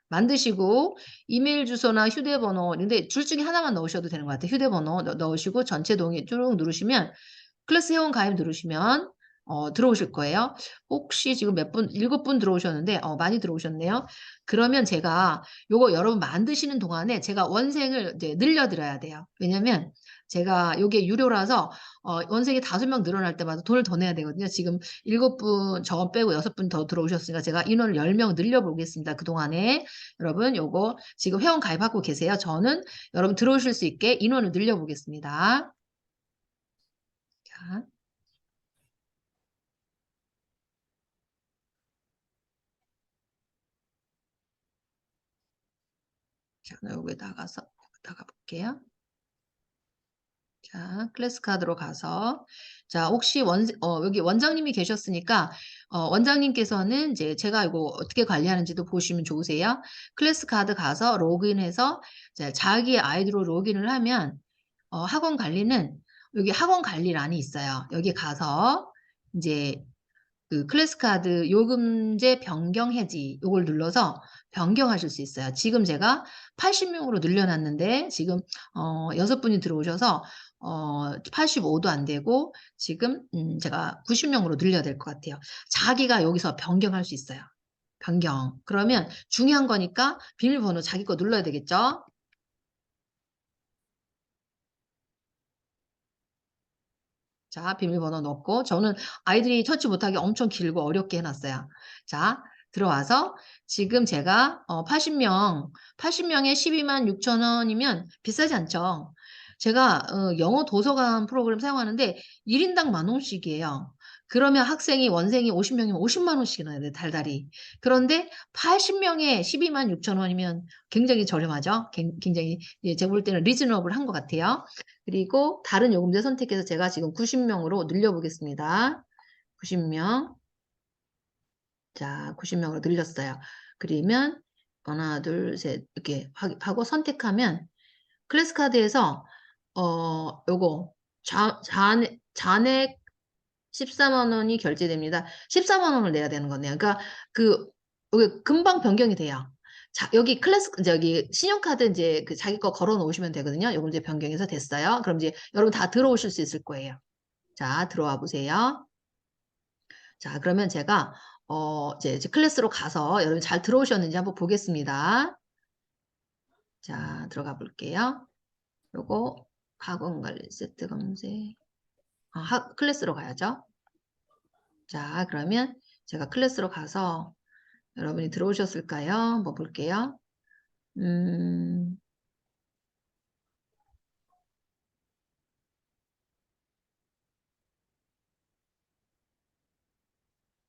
만드시고 이메일 주소나 휴대번호 근데 둘 중에 하나만 넣으셔도 되는 것 같아요. 휴대번호 넣으시고 전체 동의 쭉 누르시면 클래스 회원 가입 누르시면 들어오실 거예요. 혹시 지금 몇 분, 7분 들어오셨는데 많이 들어오셨네요. 그러면 제가 요거 여러분 만드시는 동안에 제가 원생을 이제 늘려드려야 돼요. 왜냐면 제가 요게 유료라서 원생이 5명 늘어날 때마다 돈을 더 내야 되거든요. 지금 7분 저건 빼고 6분 더 들어오셨으니까 제가 인원을 10명 늘려보겠습니다. 그동안에 여러분 요거 지금 회원 가입하고 계세요. 저는 여러분 들어오실 수 있게 인원을 늘려보겠습니다. 자. 자, 여기 나가 볼게요. 자, 클래스 카드로 가서 자, 혹시 여기 원장님이 계셨으니까 원장님께서는 이제 제가 이거 어떻게 관리하는지도 보시면 좋으세요. 클래스 카드 가서 로그인해서 자기의 아이디로 로그인을 하면 학원 관리는 여기 학원 관리란이 있어요. 여기 가서 이제 그 클래스 카드 요금제 변경 해지 요걸 눌러서 변경하실 수 있어요. 지금 제가 80명으로 늘려놨는데 지금 6분이 들어오셔서 85도 안 되고 지금 제가 90명으로 늘려야 될 것 같아요. 자기가 여기서 변경할 수 있어요. 변경. 그러면 중요한 거니까 비밀번호 자기 거 눌러야 되겠죠? 자, 비밀번호 넣고 저는 아이들이 터치 못하게 엄청 길고 어렵게 해놨어요. 자, 들어와서 지금 제가 80명에 12만 6천 원이면 비싸지 않죠. 제가 영어 도서관 프로그램 사용하는데 1인당 10,000원씩이에요. 그러면 학생이 원생이 50명이면 50만 원씩 나야 돼, 달달이. 그런데 80명에 12만 6천 원이면 굉장히 저렴하죠. 굉장히 제가 볼 때는 리즈너블 한 것 같아요. 그리고 다른 요금제 선택해서 제가 지금 90명으로 늘려보겠습니다. 90명. 자, 90명으로 늘렸어요. 그러면 하나, 둘, 셋 이렇게 하고 선택하면 클래스 카드에서 요거 잔액 14만 원이 결제됩니다. 14만 원을 내야 되는 거네요. 그러니까 여기 금방 변경이 돼요. 자, 여기 이제 여기 신용카드 이제 자기 거 걸어 놓으시면 되거든요. 요금 이제 변경해서 됐어요. 그럼 이제 여러분 다 들어오실 수 있을 거예요. 자, 들어와 보세요. 자, 그러면 제가 이제 클래스로 가서 여러분 잘 들어오셨는지 한번 보겠습니다. 자, 들어가 볼게요. 요거 학원 관리 세트 검색. 클래스로 가야죠. 자, 그러면 제가 클래스로 가서 여러분이 들어오셨을까요? 한번 볼게요.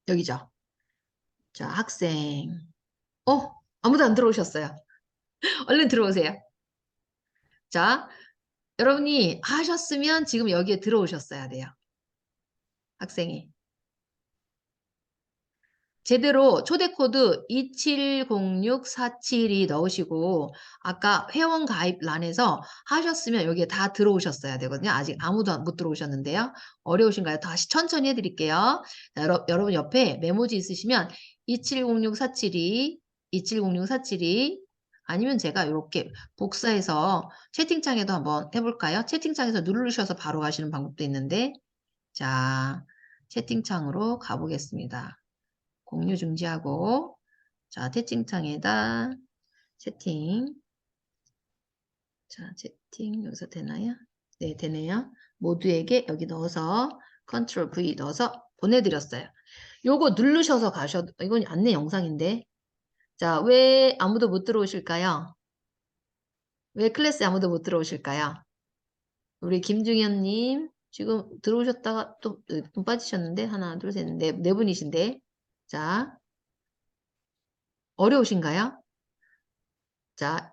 여기죠. 자, 학생. 아무도 안 들어오셨어요. 얼른 들어오세요. 자, 여러분이 하셨으면 지금 여기에 들어오셨어야 돼요. 학생이. 제대로 초대코드 2706472 넣으시고 아까 회원 가입란에서 하셨으면 여기에 다 들어오셨어야 되거든요. 아직 아무도 못 들어오셨는데요. 어려우신가요? 다시 천천히 해드릴게요. 자, 여러분 옆에 메모지 있으시면 2706472 2706472 아니면 제가 이렇게 복사해서 채팅창에도 한번 해볼까요? 채팅창에서 누르셔서 바로 가시는 방법도 있는데 자, 채팅창으로 가보겠습니다. 공유 중지하고 자, 채팅창에다 채팅 자, 채팅 여기서 되나요? 네, 되네요. 모두에게 여기 넣어서 컨트롤 V 넣어서 보내드렸어요. 요거 누르셔서 가셔도 이건 안내 영상인데 자, 왜 아무도 못 들어오실까요? 왜 클래스에 아무도 못 들어오실까요? 우리 김중현님 지금 들어오셨다가 또 분 빠지셨는데 하나 둘셋네 분이신데 자 어려우신가요? 자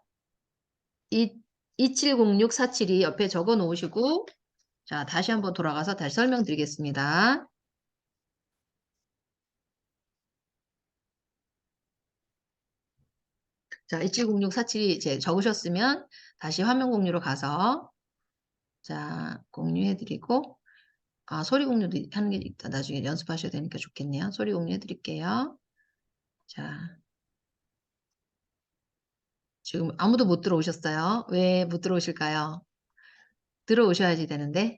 2706472 옆에 적어 놓으시고 자 다시 한번 돌아가서 다시 설명드리겠습니다. 자 2706472 이제 적으셨으면 다시 화면 공유로 가서 자 공유해드리고 소리 공유도 하는 게 있다. 나중에 연습하셔야 되니까 좋겠네요. 소리 공유해드릴게요. 자 지금 아무도 못 들어오셨어요. 왜 못 들어오실까요? 들어오셔야지 되는데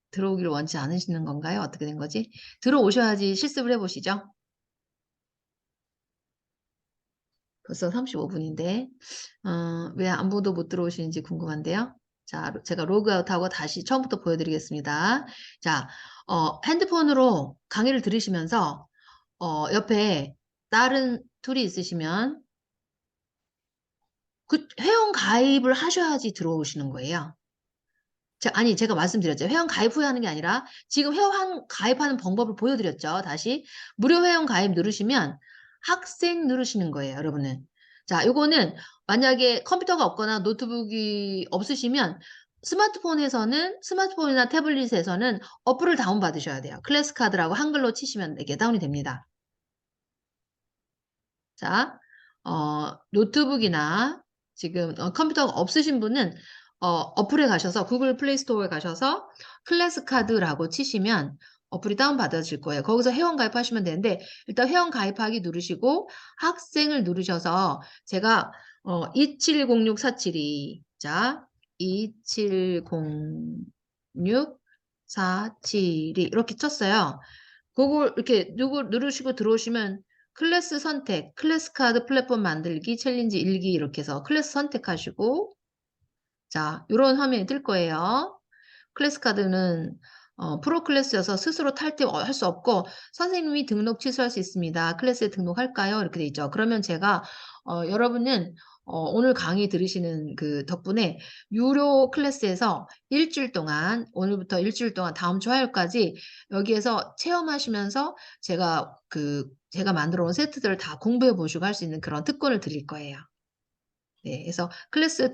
들어오기를 원치 않으시는 건가요? 어떻게 된 거지? 들어오셔야지 실습을 해보시죠. 벌써 35분인데 왜 아무도 못 들어오시는지 궁금한데요. 자, 제가 로그아웃하고 다시 처음부터 보여드리겠습니다. 자, 핸드폰으로 강의를 들으시면서 옆에 다른 툴이 있으시면 그 회원 가입을 하셔야지 들어오시는 거예요. 아니, 제가 말씀드렸죠. 회원 가입 후에 하는 게 아니라 지금 회원 가입하는 방법을 보여드렸죠. 다시 무료 회원 가입 누르시면 학생 누르시는 거예요, 여러분은. 자, 요거는 만약에 컴퓨터가 없거나 노트북이 없으시면 스마트폰이나 태블릿에서는 어플을 다운받으셔야 돼요. 클래스카드라고 한글로 치시면 이게 다운이 됩니다. 자, 노트북이나 지금 컴퓨터가 없으신 분은 어플에 가셔서 구글 플레이 스토어에 가셔서 클래스카드라고 치시면 어플이 다운받아질 거예요. 거기서 회원 가입하시면 되는데 일단 회원 가입하기 누르시고 학생을 누르셔서 제가 2706472 자, 2706472 이렇게 쳤어요. 그걸 이렇게 누르시고 들어오시면 클래스 선택, 클래스 카드 플랫폼 만들기, 챌린지 1기 이렇게 해서 클래스 선택하시고 자, 요런 화면이 뜰 거예요. 클래스 카드는 프로 클래스여서 스스로 탈퇴할 수 없고 선생님이 등록 취소할 수 있습니다. 클래스에 등록할까요? 이렇게 돼 있죠. 그러면 제가 여러분은 오늘 강의 들으시는 그 덕분에 유료 클래스에서 일주일 동안 오늘부터 일주일 동안 다음 주 화요일까지 여기에서 체험하시면서 제가 만들어 온 세트들을 다 공부해 보시고 할 수 있는 그런 특권을 드릴 거예요. 네, 그래서 클래스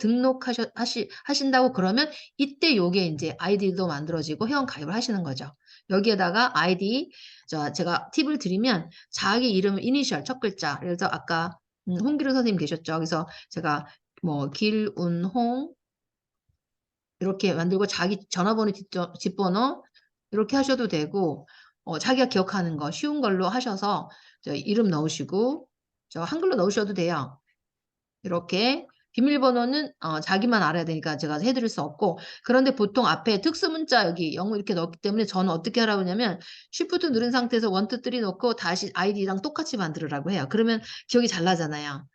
하신다고 그러면 이때 요게 이제 아이디도 만들어지고 회원 가입을 하시는 거죠. 여기에다가 아이디, 제가 팁을 드리면 자기 이름 이니셜 첫 글자. 그래서 아까 홍기루 선생님 계셨죠. 그래서 제가 뭐 길운홍 이렇게 만들고 자기 전화번호 뒷번호 이렇게 하셔도 되고 자기가 기억하는 거 쉬운 걸로 하셔서 이름 넣으시고 한글로 넣으셔도 돼요. 이렇게 비밀번호는 자기만 알아야 되니까 제가 해드릴 수 없고 그런데 보통 앞에 특수문자 여기 영어 이렇게 넣었기 때문에 저는 어떻게 하라고 하냐면 쉬프트 누른 상태에서 1, 2, 3 넣고 다시 아이디랑 똑같이 만들으라고 해요. 그러면 기억이 잘 나잖아요.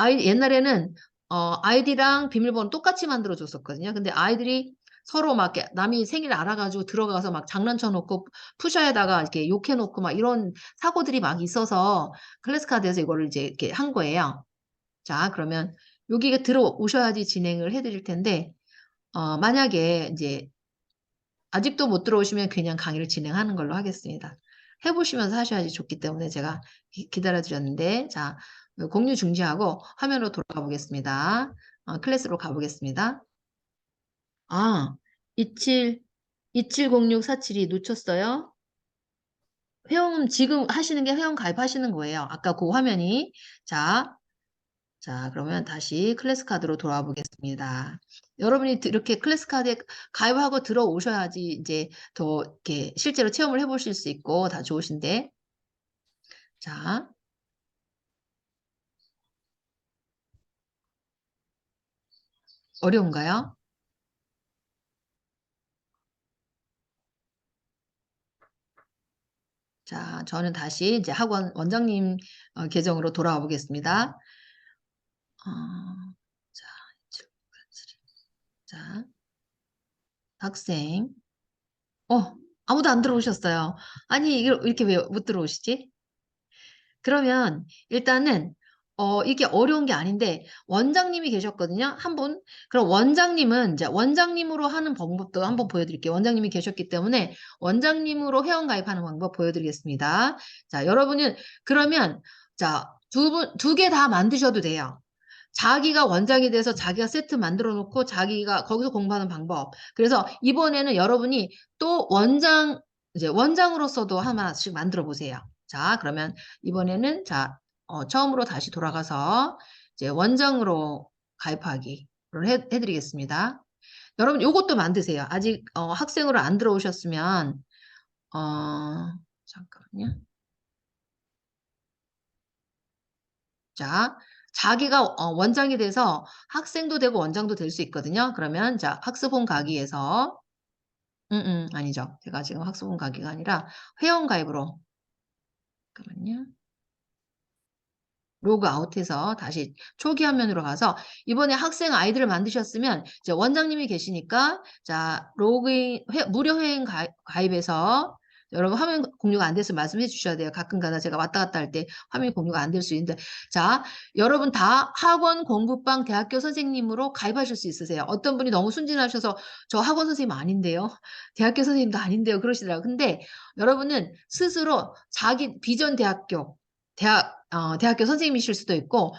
옛날에는 아이디랑 비밀번호 똑같이 만들어 줬었거든요. 근데 아이들이 서로 막 이렇게 남이 생일 알아가지고 들어가서 막 장난쳐 놓고 푸샤에다가 이렇게 욕해 놓고 막 이런 사고들이 막 있어서 클래스카드에서 이거를 이제 이렇게 한 거예요. 자, 그러면 여기가 들어오셔야지 진행을 해드릴 텐데, 만약에 이제 아직도 못 들어오시면 그냥 강의를 진행하는 걸로 하겠습니다. 해보시면서 하셔야지 좋기 때문에 제가 기다려드렸는데, 자, 공유 중지하고 화면으로 돌아가 보겠습니다. 클래스로 가보겠습니다. 270647이 놓쳤어요. 지금 하시는 게 회원 가입하시는 거예요. 아까 그 화면이. 자, 그러면 다시 클래스 카드로 돌아와 보겠습니다. 여러분이 이렇게 클래스 카드에 가입하고 들어오셔야지 이제 더 이렇게 실제로 체험을 해보실 수 있고 다 좋으신데. 자, 어려운가요? 자, 저는 다시 이제 학원 원장님 계정으로 돌아와 보겠습니다. 어, 자, 자, 학생. 아무도 안 들어오셨어요. 아니, 이렇게 왜 못 들어오시지? 그러면 일단은 이게 어려운 게 아닌데 원장님이 계셨거든요. 한 분. 그럼 원장님은 이제 원장님으로 하는 방법도 한번 보여드릴게요. 원장님이 계셨기 때문에 원장님으로 회원 가입하는 방법 보여드리겠습니다. 자, 여러분은 그러면 자, 두 개 다 만드셔도 돼요. 자기가 원장이 돼서 자기가 세트 만들어 놓고 자기가 거기서 공부하는 방법. 그래서 이번에는 여러분이 또 이제 원장으로서도 하나씩 만들어 보세요. 자, 그러면 이번에는 처음으로 다시 돌아가서 이제 원장으로 가입하기를 해드리겠습니다. 여러분 요것도 만드세요. 아직 학생으로 안 들어오셨으면 잠깐만요. 자, 자기가 원장이 돼서 학생도 되고 원장도 될 수 있거든요. 그러면 자, 학습원 가기에서 아니죠. 제가 지금 학습원 가기가 아니라 회원 가입으로 잠깐만요. 로그 아웃해서 다시 초기 화면으로 가서 이번에 학생 아이디를 만드셨으면 이제 원장님이 계시니까 자 로그인 무료 회원 가입해서 여러분 화면 공유가 안 돼서 말씀해 주셔야 돼요. 가끔가다 제가 왔다 갔다 할 때 화면 공유가 안 될 수 있는데 자 여러분 다 학원 공부방 대학교 선생님으로 가입하실 수 있으세요. 어떤 분이 너무 순진하셔서 저 학원 선생님 아닌데요. 대학교 선생님도 아닌데요. 그러시더라고요. 근데 여러분은 스스로 자기 비전 대학교 대학교 선생님이실 수도 있고,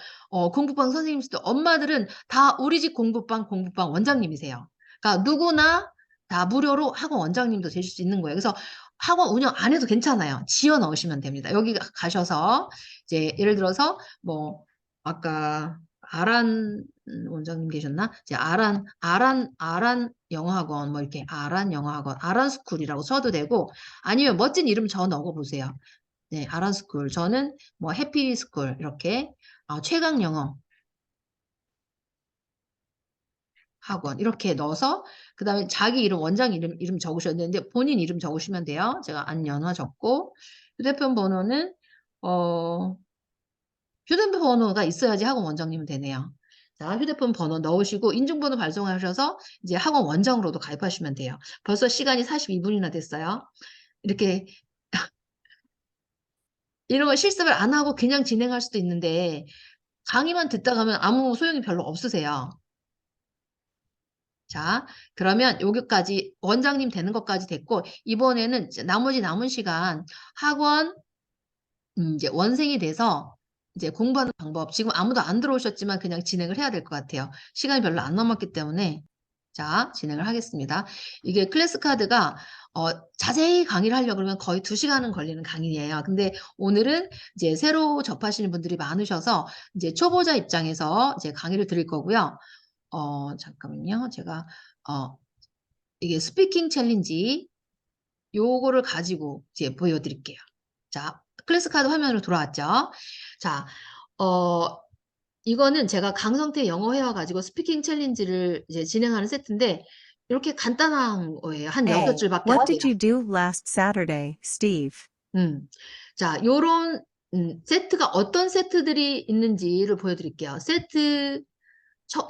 공부방 선생님일 수도, 엄마들은 다 우리 집 공부방 원장님이세요. 그러니까 누구나 다 무료로 학원 원장님도 되실 수 있는 거예요. 그래서 학원 운영 안 해도 괜찮아요. 지어 넣으시면 됩니다. 여기 가셔서 이제 예를 들어서 뭐 아까 아란 원장님 계셨나? 이제 아란 영어학원 뭐 이렇게 아란 영어학원, 아란스쿨이라고 써도 되고 아니면 멋진 이름 저 넣어 보세요. 네, 아란스쿨. 저는 뭐 해피스쿨 이렇게 최강 영어 학원 이렇게 넣어서 그다음에 자기 이름 원장 이름 적으셔야 되는데 본인 이름 적으시면 돼요. 제가 안연화 적고 휴대폰 번호는 어 휴대폰 번호가 있어야지 학원 원장님은 되네요. 자, 휴대폰 번호 넣으시고 인증번호 발송하셔서 이제 학원 원장으로도 가입하시면 돼요. 벌써 시간이 42분이나 됐어요. 이렇게 이런 거 실습을 안 하고 그냥 진행할 수도 있는데 강의만 듣다 가면 아무 소용이 별로 없으세요. 자, 그러면 여기까지 원장님 되는 것까지 됐고 이번에는 이제 나머지 남은 시간 학원 이제 원생이 돼서 이제 공부하는 방법 지금 아무도 안 들어오셨지만 그냥 진행을 해야 될 것 같아요. 시간이 별로 안 남았기 때문에 자, 진행을 하겠습니다. 이게 클래스 카드가 자세히 강의를 하려고 그러면 거의 2시간은 걸리는 강의예요. 근데 오늘은 이제 새로 접하시는 분들이 많으셔서 이제 초보자 입장에서 이제 강의를 드릴 거고요. 잠깐만요. 제가 이게 스피킹 챌린지 요거를 가지고 이제 보여드릴게요. 자, 클래스 카드 화면으로 돌아왔죠. 자, 이거는 제가 강성태 영어 회화 가지고 스피킹 챌린지를 이제 진행하는 세트인데 이렇게 간단한 거예요. 한 6줄밖에 안 What 돼요. did you do last Saturday, Steve? 자, 요런 세트가 어떤 세트들이 있는지를 보여드릴게요. 세트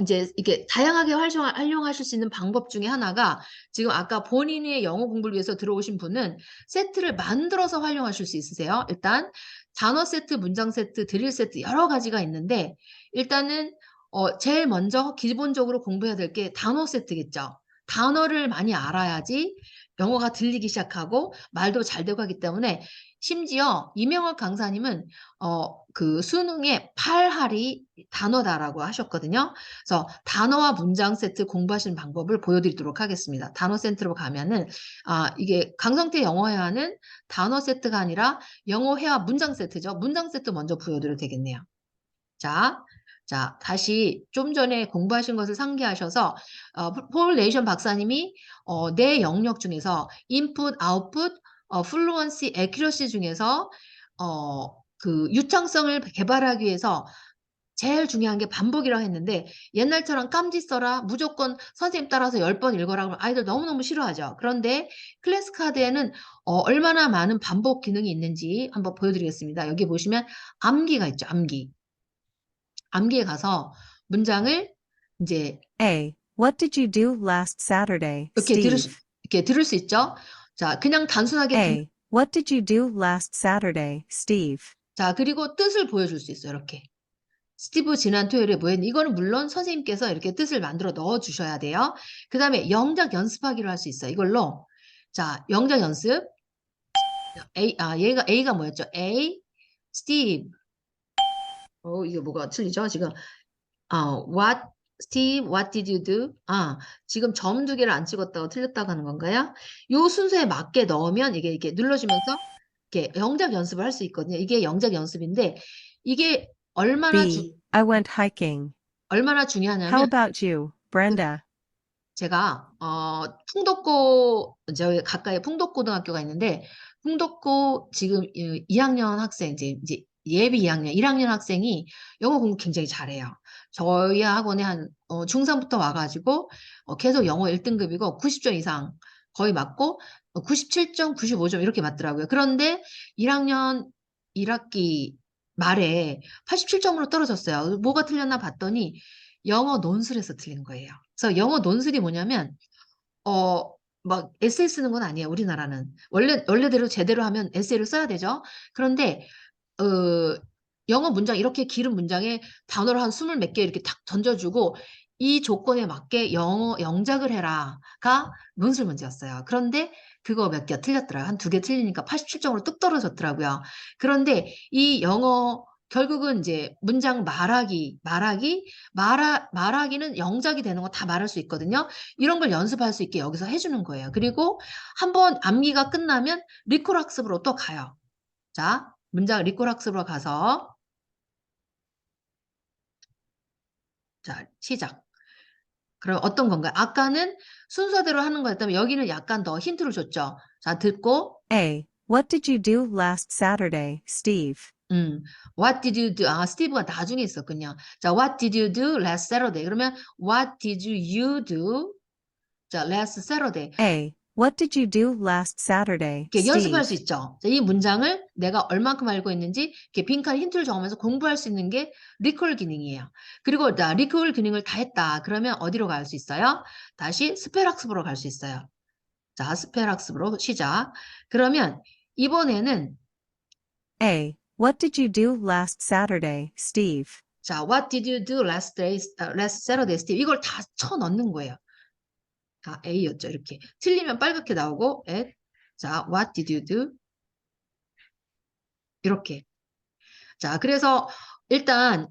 이제 이게 다양하게 활용하실 수 있는 방법 중에 하나가 지금 아까 본인의 영어 공부를 위해서 들어오신 분은 세트를 만들어서 활용하실 수 있으세요. 일단 단어 세트, 문장 세트, 드릴 세트 여러 가지가 있는데 일단은 제일 먼저 기본적으로 공부해야 될 게 단어 세트겠죠. 단어를 많이 알아야지 영어가 들리기 시작하고 말도 잘 되고 하기 때문에 심지어 이명학 강사님은 그 수능에 8할이 단어다라고 하셨거든요. 그래서 단어와 문장 세트 공부하시는 방법을 보여드리도록 하겠습니다. 단어 센터로 가면은 이게 강성태 영어회화는 단어 세트가 아니라 영어회화 문장 세트죠. 문장 세트 먼저 보여드려도 되겠네요. 자, 다시 좀 전에 공부하신 것을 상기하셔서 폴 레이션 박사님이 내 영역 중에서 인풋, 아웃풋, 플루언시, 애큐러시 중에서 그 유창성을 개발하기 위해서 제일 중요한 게 반복이라고 했는데 옛날처럼 깜지 써라 무조건 선생님 따라서 10번 읽어라 그러면 아이들 너무너무 싫어하죠. 그런데 클래스 카드에는 얼마나 많은 반복 기능이 있는지 한번 보여드리겠습니다. 여기 보시면 암기가 있죠. 암기에 가서 문장을 이제 A. What did you do last Saturday, Steve? 이렇게 들을 수 있죠. 자, 그냥 단순하게 A. What did you do last Saturday, Steve? 자, 그리고 뜻을 보여줄 수 있어요. 이렇게. 스티브 지난 토요일에 뭐 했니? 이거는 물론 선생님께서 이렇게 뜻을 만들어 넣어 주셔야 돼요. 그 다음에 영작 연습하기로 할 수 있어요. 이걸로. 자, 영작 연습. A가 뭐였죠? A, Steve. 이게 뭐가 틀리죠? 지금, Steve, what did you do? 지금 점 2개를 안 찍었다고 틀렸다고 하는 건가요? 요 순서에 맞게 넣으면 이게 이렇게 눌러주면서 이렇게 영작 연습을 할 수 있거든요. 이게 영작 연습인데 이게 얼마나 B. I went hiking. 얼마나 How 중요하냐면 about you, Brenda? 제가 풍덕고 저희 가까이 풍덕고등학교가 있는데 풍덕고 지금 2학년 학생 이제 예비 2학년 1학년 학생이 영어 공부 굉장히 잘해요. 저희 학원에 한 중3부터 와가지고 계속 영어 1등급이고 90점 이상 거의 맞고 97점, 95점 이렇게 맞더라고요. 그런데 1학년 1학기 말에 87점으로 떨어졌어요. 뭐가 틀렸나 봤더니 영어 논술에서 틀린 거예요. 그래서 영어 논술이 뭐냐면 막 에세이 쓰는 건 아니에요. 우리나라는 원래대로 제대로 하면 에세이를 써야 되죠. 그런데 영어 문장 이렇게 길은 문장에 단어를 한 20 몇 개 이렇게 탁 던져주고 이 조건에 맞게 영어 영작을 해라가 논술 문제였어요. 그런데 그거 몇 개 틀렸더라고요. 한 2개 틀리니까 87점으로 뚝 떨어졌더라고요. 그런데 이 영어 결국은 이제 문장 말하기는 영작이 되는 거 다 말할 수 있거든요. 이런 걸 연습할 수 있게 여기서 해주는 거예요. 그리고 한번 암기가 끝나면 리콜 학습으로 또 가요. 자, 문장 리콜 학습으로 가서 자, 시작. 그럼 어떤 건가요? 아까는 순서대로 하는 거였다면 여기는 약간 더 힌트를 줬죠. 자, 듣고 A. What did you do last Saturday, Steve? What did you do? 아, 스티브가 나중에 있었군요. 자, What did you do last Saturday? 그러면 What did you do? 자, last Saturday. A. What did you do last Saturday, 이렇게 연습할 수 Steve? 있죠. 자, 이 문장을 내가 얼만큼 알고 있는지 이렇게 빈칸 힌트를 적으면서 공부할 수 있는 게 리콜 기능이에요. 그리고 나 리콜 기능을 다 했다. 그러면 어디로 갈 수 있어요? 다시 스펠 학습으로 갈 수 있어요. 자, 스펠 학습으로 시작. 그러면 이번에는 A. What did you do last Saturday, Steve? 자, What did you do last Saturday, Steve? 이걸 다 쳐 넣는 거예요. 아, A였죠. 이렇게. 틀리면 빨갛게 나오고, 자, what did you do? 이렇게. 자, 그래서 일단,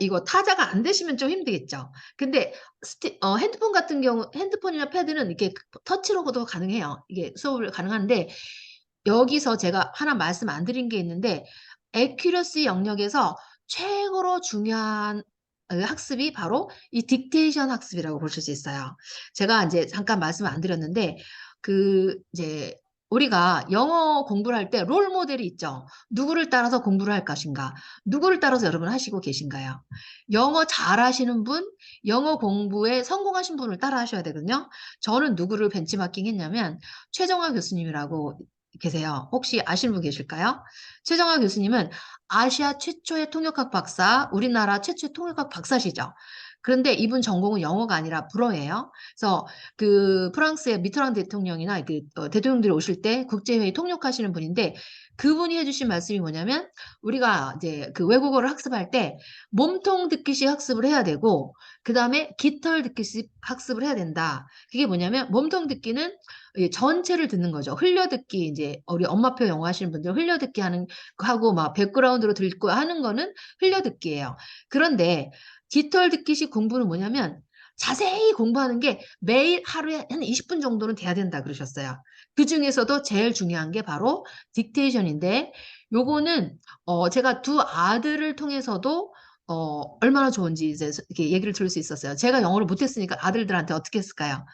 이거 타자가 안 되시면 좀 힘들겠죠. 근데, 핸드폰 같은 경우, 핸드폰이나 패드는 이렇게 터치로도 가능해요. 이게 수업을 가능한데, 여기서 제가 하나 말씀 안 드린 게 있는데, 에큐러시 영역에서 최고로 중요한 학습이 바로 이 딕테이션 학습이라고 보실 수 있어요. 제가 이제 잠깐 말씀 안 드렸는데, 이제 우리가 영어 공부를 할 때 롤 모델이 있죠. 누구를 따라서 공부를 할 것인가? 누구를 따라서 여러분 하시고 계신가요? 영어 잘하시는 분, 영어 공부에 성공하신 분을 따라 하셔야 되거든요. 저는 누구를 벤치마킹 했냐면 최정화 교수님이라고 계세요. 혹시 아시는 분 계실까요? 최정화 교수님은 아시아 최초의 통역학 박사, 우리나라 최초의 통역학 박사시죠. 그런데 이분 전공은 영어가 아니라 불어예요. 그래서 그 프랑스의 미트랑 대통령이나 대통령들이 오실 때 국제회의 통역하시는 분인데 그분이 해주신 말씀이 뭐냐면 우리가 이제 그 외국어를 학습할 때 몸통 듣기식 학습을 해야 되고 그 다음에 깃털 듣기식 학습을 해야 된다. 그게 뭐냐면 몸통 듣기는 전체를 듣는 거죠. 흘려듣기 이제 우리 엄마표 영어 하시는 분들 흘려듣기 하고 막 백그라운드로 듣고 하는 거는 흘려듣기예요. 그런데 깃털 듣기식 공부는 뭐냐면 자세히 공부하는 게 매일 하루에 한 20분 정도는 돼야 된다 그러셨어요. 그 중에서도 제일 중요한 게 바로 딕테이션인데 요거는 제가 두 아들을 통해서도 얼마나 좋은지 이제 이렇게 얘기를 들을 수 있었어요. 제가 영어를 못했으니까 아들들한테 어떻게 했을까요?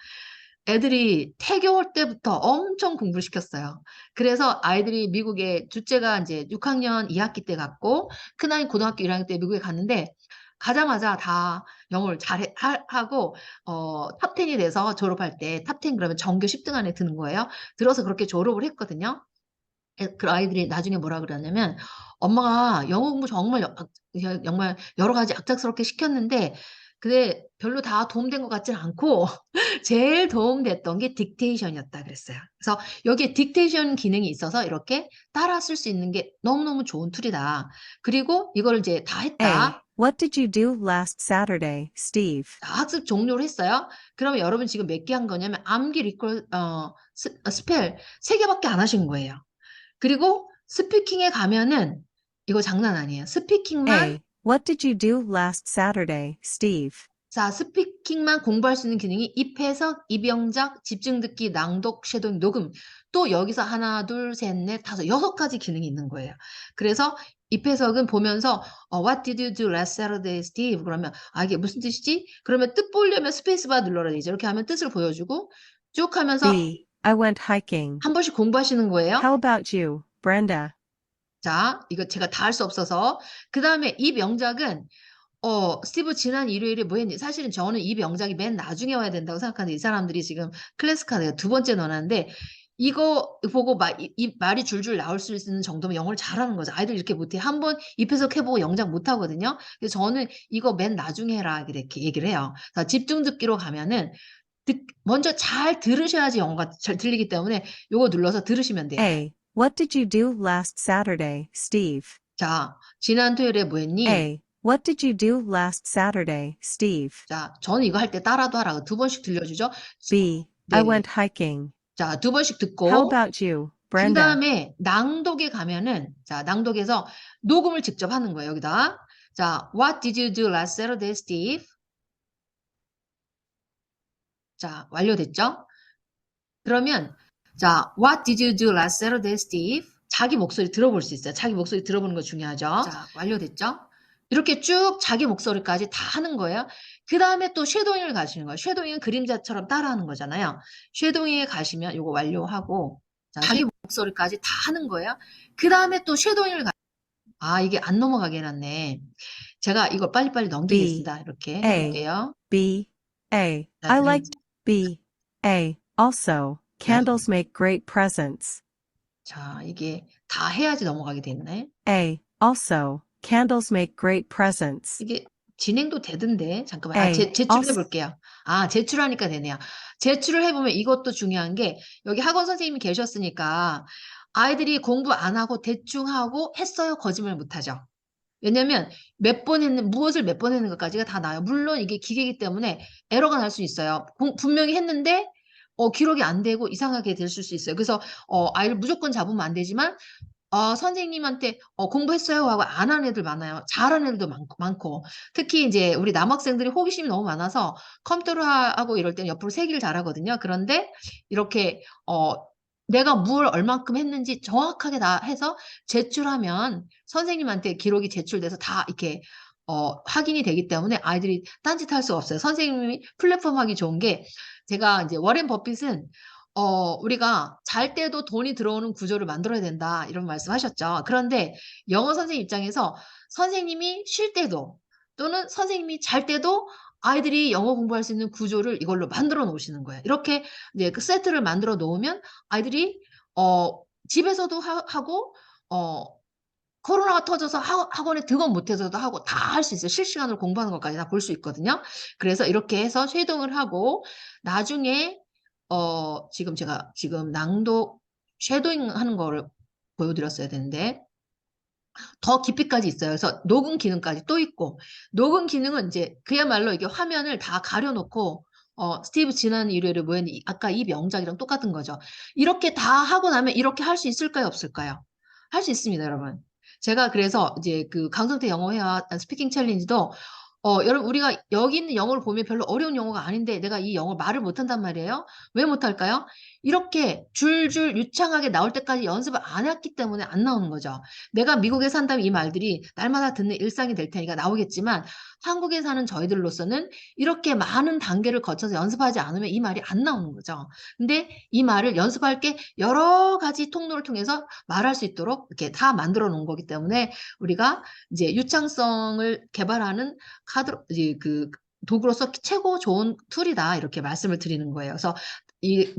애들이 태교할 때부터 엄청 공부를 시켰어요. 그래서 아이들이 미국에 둘째가 이제 6학년 2학기 때 갔고 큰아이 고등학교 1학년 때 미국에 갔는데 가자마자 다 영어를 하고 탑10이 돼서 졸업할 때 탑10 그러면 전교 10등 안에 드는 거예요. 들어서 그렇게 졸업을 했거든요. 그 아이들이 나중에 뭐라 그러냐면 엄마가 영어 공부 정말 여러 가지 악착스럽게 시켰는데 근데 별로 다 도움된 것 같지는 않고 제일 도움됐던 게 딕테이션이었다 그랬어요. 그래서 여기에 딕테이션 기능이 있어서 이렇게 따라 쓸 수 있는 게 너무너무 좋은 툴이다. 그리고 이걸 이제 다 A. 했다. What did you do last Saturday, Steve? 학습 종료를 했어요. 그러면 여러분 지금 몇 개 한 거냐면 암기, 리콜, 스펠 3개밖에 안 하신 거예요. 그리고 스피킹에 가면은 이거 장난 아니에요. 스피킹만 A. What did you do last Saturday, Steve? 자, 스피킹만 공부할 수 있는 기능이 입해석, 입영작, 집중듣기, 낭독, 쉐도잉, 녹음. 또 여기서 하나, 둘, 셋, 넷, 다섯, 6가지 기능이 있는 거예요. 그래서 입해석은 보면서 What did you do last Saturday, Steve? 그러면 이게 무슨 뜻이지? 그러면 뜻 보려면 스페이스바 눌러야 되죠. 이렇게 하면 뜻을 보여주고 쭉 하면서 B. I went hiking. 한 번씩 공부하시는 거예요. How about you, Brenda? 자, 이거 제가 다 할 수 없어서. 그 다음에 이 명작은, 스티브 지난 일요일에 뭐 했니? 사실은 저는 이 명작이 맨 나중에 와야 된다고 생각하는데 이 사람들이 지금 클래스카 내가 2번째 넣어놨는데 이거 보고 이 말이 줄줄 나올 수 있는 정도면 영어를 잘하는 거죠. 아이들 이렇게 못해. 한번 입해석 해보고 영작 못하거든요. 그래서 저는 이거 맨 나중에 해라 이렇게 얘기를 해요. 자, 집중 듣기로 가면은 먼저 잘 들으셔야지 영어가 잘 들리기 때문에 요거 눌러서 들으시면 돼요. A. What did you do last Saturday, Steve? 자, 지난 토요일에 뭐 했니? A. What did you do last Saturday, Steve? 자, 저는 이거 할 때 따라도 하라고 2번씩 들려주죠. B. 네. I went hiking. 자, 2번씩 How 듣고 about you, 그 Brenda. 다음에 낭독에 가면은, 자, 낭독에서 녹음을 직접 하는 거예요, 여기다. 자, What did you do last Saturday, Steve? 자, 완료됐죠? 그러면, 자, What did you do last Saturday, Steve? 자기 목소리 들어볼 수 있어요. 자기 목소리 들어보는 거 중요하죠? 자, 완료됐죠? 이렇게 쭉 자기 목소리까지 다 하는 거예요. 그 다음에 또 쉐도잉을 가시는 거예요. 쉐도잉은 그림자처럼 따라하는 거잖아요. 쉐도잉에 가시면 이거 완료하고, 자, 자기 목소리까지 다 하는 거예요. 그 다음에 또 쉐도잉을 아, 이게 안 넘어가게 해놨네. 제가 이걸 빨리빨리 B. 넘기겠습니다. 이렇게 A. 해볼게요. B. A. 자, I liked B. A. Also, candles make great presents. 자, 이게 다 해야지 넘어가게 됐네. A. Also, candles make great presents. 이게 진행도 되던데. 잠깐만. 아, A. 제출해 볼게요. 아, 제출하니까 되네요. 제출을 해보면 이것도 중요한 게 여기 학원 선생님이 계셨으니까 아이들이 공부 안 하고 대충 하고 했어요. 거짓말 못 하죠. 왜냐면 무엇을 몇 번 했는 것까지가 다 나와요. 물론 이게 기계이기 때문에 에러가 날 수 있어요. 분명히 했는데 기록이 안 되고 이상하게 될 수 있어요. 그래서 아이를 무조건 잡으면 안 되지만 선생님한테 공부했어요 하고 안 한 애들 많아요. 잘한 애들도 많고. 특히 이제 우리 남학생들이 호기심이 너무 많아서 컴퓨터로 하고 이럴 때는 옆으로 세기를 잘하거든요. 그런데 이렇게 내가 뭘 얼만큼 했는지 정확하게 다 해서 제출하면 선생님한테 기록이 제출돼서 다 이렇게 확인이 되기 때문에 아이들이 딴짓할 수가 없어요. 선생님이 플랫폼 하기 좋은 게 제가 이제 워렌 버핏은 우리가 잘 때도 돈이 들어오는 구조를 만들어야 된다 이런 말씀하셨죠. 그런데 영어 선생님 입장에서 선생님이 쉴 때도 또는 선생님이 잘 때도 아이들이 영어 공부할 수 있는 구조를 이걸로 만들어 놓으시는 거예요. 이렇게 이제 그 세트를 만들어 놓으면 아이들이 집에서도 하고 코로나가 터져서 학원에 등원 못해서도 하고 다 할 수 있어요. 실시간으로 공부하는 것까지 다 볼 수 있거든요. 그래서 이렇게 해서 쉐동을 하고 나중에 지금 낭독 쉐도잉 하는 거를 보여드렸어야 되는데 더 깊이까지 있어요. 그래서 녹음 기능까지 또 있고 녹음 기능은 이제 그야말로 이게 화면을 다 가려놓고 스티브 지난 일요일에 뭐였니? 아까 이 명작이랑 똑같은 거죠. 이렇게 다 하고 나면 이렇게 할 수 있을까요? 없을까요? 할 수 있습니다, 여러분. 제가 그래서 이제 그 강성태 영어회화 스피킹 챌린지도 여러분 우리가 여기 있는 영어를 보면 별로 어려운 영어가 아닌데 내가 이 영어 말을 못한단 말이에요. 왜 못할까요? 이렇게 줄줄 유창하게 나올 때까지 연습을 안 했기 때문에 안 나오는 거죠. 내가 미국에 산다면 이 말들이 날마다 듣는 일상이 될 테니까 나오겠지만 한국에 사는 저희들로서는 이렇게 많은 단계를 거쳐서 연습하지 않으면 이 말이 안 나오는 거죠. 근데 이 말을 연습할 게 여러 가지 통로를 통해서 말할 수 있도록 이렇게 다 만들어 놓은 거기 때문에 우리가 이제 유창성을 개발하는 이제 그 도구로서 최고 좋은 툴이다 이렇게 말씀을 드리는 거예요. 그래서 이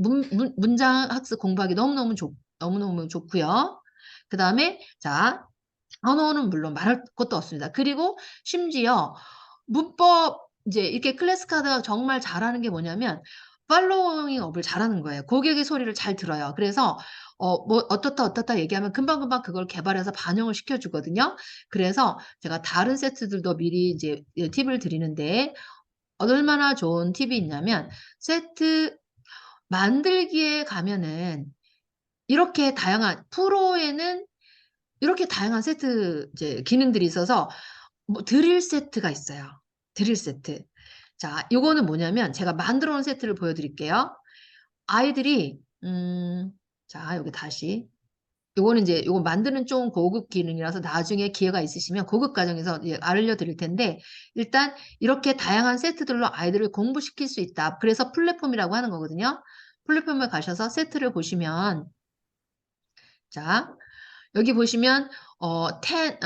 문장 학습 공부하기 너무너무 좋고요. 그 다음에 자 언어는 물론 말할 것도 없습니다. 그리고 심지어 문법 이제 이렇게 클래스 카드가 정말 잘하는 게 뭐냐면 팔로잉 업을 잘하는 거예요. 고객의 소리를 잘 들어요. 그래서 뭐 어떻다 얘기하면 금방금방 그걸 개발해서 반영을 시켜주거든요. 그래서 제가 다른 세트들도 미리 이제 팁을 드리는데 얼마나 좋은 팁이 있냐면 세트 만들기에 가면은 이렇게 다양한 프로에는 이렇게 다양한 세트 이제 기능들이 있어서 뭐 드릴 세트가 있어요. 드릴 세트. 자, 요거는 뭐냐면 제가 만들어 놓은 세트를 보여드릴게요. 아이들이 자, 여기 다시 요거는 이제 요거 만드는 좀 고급 기능이라서 나중에 기회가 있으시면 고급 과정에서 알려드릴 텐데 일단 이렇게 다양한 세트들로 아이들을 공부시킬 수 있다. 그래서 플랫폼이라고 하는 거거든요. 플랫폼에 가셔서 세트를 보시면 자 여기 보시면 10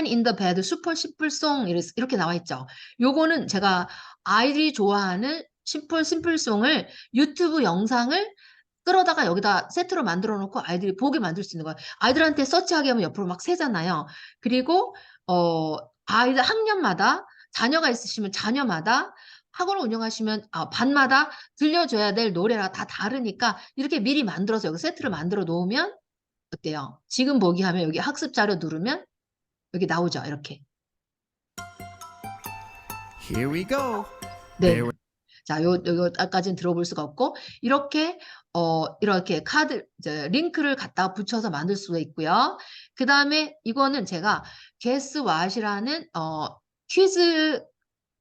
in the bed 슈퍼 심플송 이렇게 나와 있죠. 요거는 제가 아이들이 좋아하는 심플송을 유튜브 영상을 끌어다가 여기다 세트로 만들어 놓고 아이들이 보게 만들 수 있는 거예요. 아이들한테 서치하게 하면 옆으로 막 새잖아요. 그리고 아이들 학년마다 자녀가 있으시면 자녀마다 학원을 운영하시면 반마다 들려줘야 될 노래가 다 다르니까 이렇게 미리 만들어서 여기 세트를 만들어 놓으면 어때요? 지금 보기 하면 여기 학습 자료 누르면 여기 나오죠. 이렇게. Here we go. 네. There 자, 요까지는 들어볼 수가 없고, 이렇게 링크를 갖다가 붙여서 만들 수가 있고요. 그 다음에 이거는 제가 Guess What이라는, 퀴즈,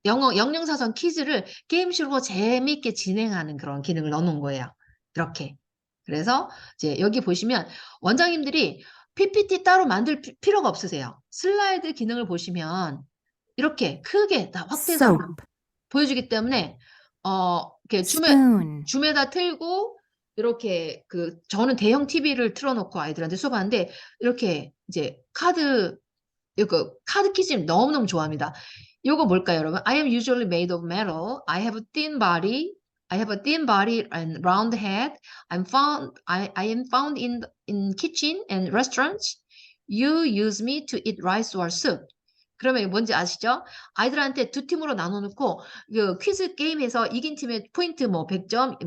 영영사선 퀴즈를 게임식으로 재미있게 진행하는 그런 기능을 넣어놓은 거예요. 이렇게. 그래서 이제 여기 보시면 원장님들이 PPT 따로 만들 필요가 없으세요. 슬라이드 기능을 보시면 이렇게 크게 다 확대해서 soap, 보여주기 때문에 이렇게 spoon, 줌에다 틀고 이렇게 저는 대형 TV를 틀어놓고 아이들한테 수업하는데 이렇게 이제 이거 카드 퀴즈 너무너무 좋아합니다. 이거 뭘까요, 여러분? I am usually made of metal. I have a thin body. I have a thin body and round head. I am found in kitchen and restaurants. You use me to eat rice or soup. 그러면 이게 뭔지 아시죠? 아이들한테 두 팀으로 나눠놓고 그 퀴즈 게임에서 이긴 팀의 포인트 뭐 100점,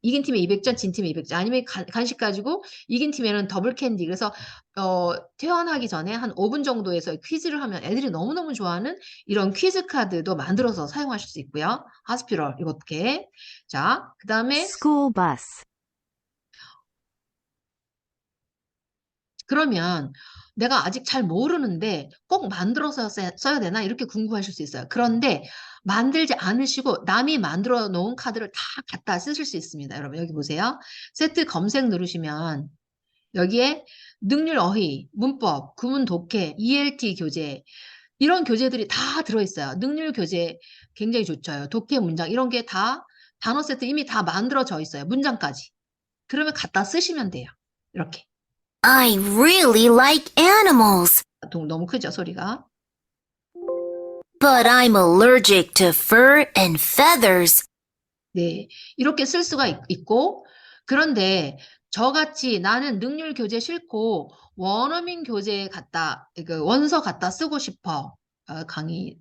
이긴 팀에 200점, 진 팀에 200점, 아니면 간식 가지고 이긴 팀에는 더블 캔디. 그래서 퇴원하기 전에 한 5분 정도에서 퀴즈를 하면 애들이 너무너무 좋아하는 이런 퀴즈 카드도 만들어서 사용하실 수 있고요. 하스피럴 이렇게. 자, 그 다음에 school bus, 그러면 내가 아직 잘 모르는데 꼭 만들어서 써야 되나? 이렇게 궁금하실 수 있어요. 그런데 만들지 않으시고 남이 만들어 놓은 카드를 다 갖다 쓰실 수 있습니다. 여러분 여기 보세요. 세트 검색 누르시면 여기에 능률 어휘, 문법, 구문 독해, ELT 교재 이런 교재들이 다 들어있어요. 능률 교재 굉장히 좋죠. 독해 문장 이런 게 다 단어 세트 이미 다 만들어져 있어요. 문장까지. 그러면 갖다 쓰시면 돼요. 이렇게. I really like animals, 너무 크죠, 소리가. but I'm allergic to fur and feathers. 네, 이렇게 쓸 수가 있고, 그런데 저같이 나는 능률 교재 싫고 원어민 교재 원서 갖다 쓰고 싶어. 강의,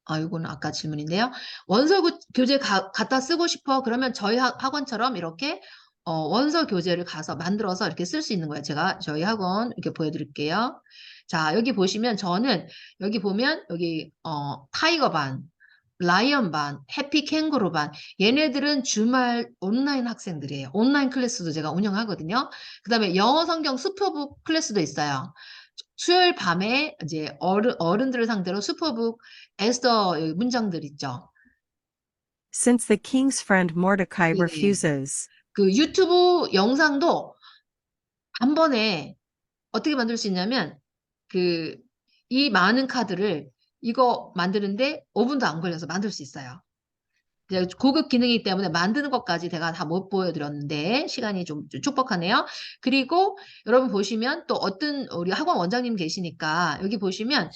이거는 아까 질문인데요. 원서 교재 갖다 쓰고 싶어. 그러면 저희 학원처럼 이렇게 원서 교재를 가서 만들어서 이렇게 쓸 수 있는 거예요. 제가 저희 학원 이렇게 보여드릴게요. 자, 여기 보시면 여기 보면 여기 타이거 반, 라이언 반, 해피 캥거루 반 얘네들은 주말 온라인 학생들이에요. 온라인 클래스도 제가 운영하거든요. 그 다음에 영어 성경 슈퍼북 클래스도 있어요. 수요일 밤에 이제 어른들을 상대로 슈퍼북 에스더 여기 문장들 있죠. since the king's friend Mordecai 네. refuses. 그 유튜브 영상도 한 번에 어떻게 만들 수 있냐면 이 많은 카드를 이거 만드는데 5분도 안 걸려서 만들 수 있어요. 이제 고급 기능이기 때문에 만드는 것까지 제가 다 못 보여드렸는데 시간이 좀 촉박하네요. 그리고 여러분 보시면 또 어떤 우리 학원 원장님 계시니까 여기 보시면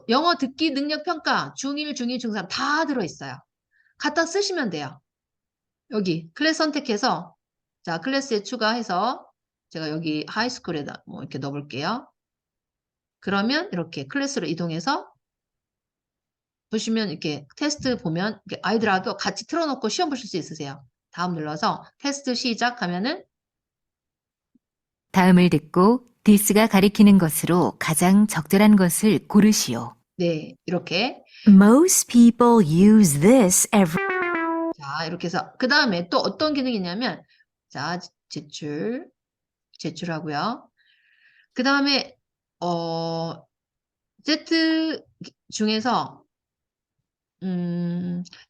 영어 듣기 능력 평가 중1, 중2, 중3 다 들어있어요. 갖다 쓰시면 돼요. 여기 클래스 선택해서 자 클래스에 추가해서 제가 여기 하이스쿨에다 뭐 이렇게 넣어볼게요. 그러면 이렇게 클래스로 이동해서 보시면 이렇게 테스트 보면 이렇게 아이들하고 같이 틀어놓고 시험 보실 수 있으세요. 다음 눌러서 테스트 시작하면은 다음을 듣고 디스가 가리키는 것으로 가장 적절한 것을 고르시오. 네 이렇게 Most people use this every 자 이렇게 해서 그 다음에 또 어떤 기능이 있냐면 자 제출하고요. 그 다음에 Z 중에서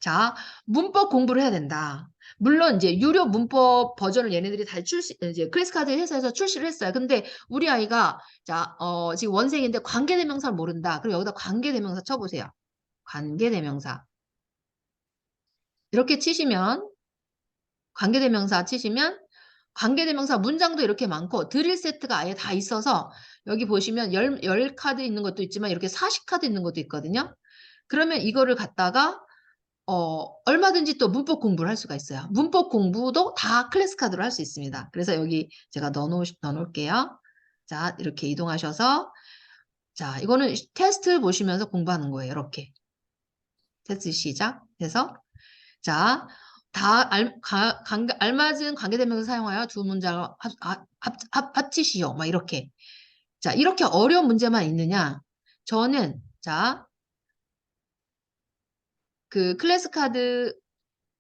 자, 문법 공부를 해야 된다. 물론 이제 유료 문법 버전을 얘네들이 다 이제 클래스카드 회사에서 출시를 했어요. 근데 우리 아이가 자, 지금 원생인데 관계대명사를 모른다. 그럼 여기다 관계대명사 쳐보세요. 관계대명사. 이렇게 치시면 관계대명사 치시면 관계대명사 문장도 이렇게 많고 드릴 세트가 아예 다 있어서 여기 보시면 10카드 있는 것도 있지만 이렇게 40카드 있는 것도 있거든요. 그러면 이거를 갖다가 얼마든지 또 문법 공부를 할 수가 있어요. 문법 공부도 다 클래스 카드로 할 수 있습니다. 그래서 여기 제가 넣어놓을게요. 자, 이렇게 이동하셔서 자, 이거는 테스트 보시면서 공부하는 거예요. 이렇게. 테스트 시작해서 자, 다 알맞은 관계대명사 사용하여 두 문장을 합치시오. 막 이렇게. 자, 이렇게 어려운 문제만 있느냐? 저는 자, 그 클래스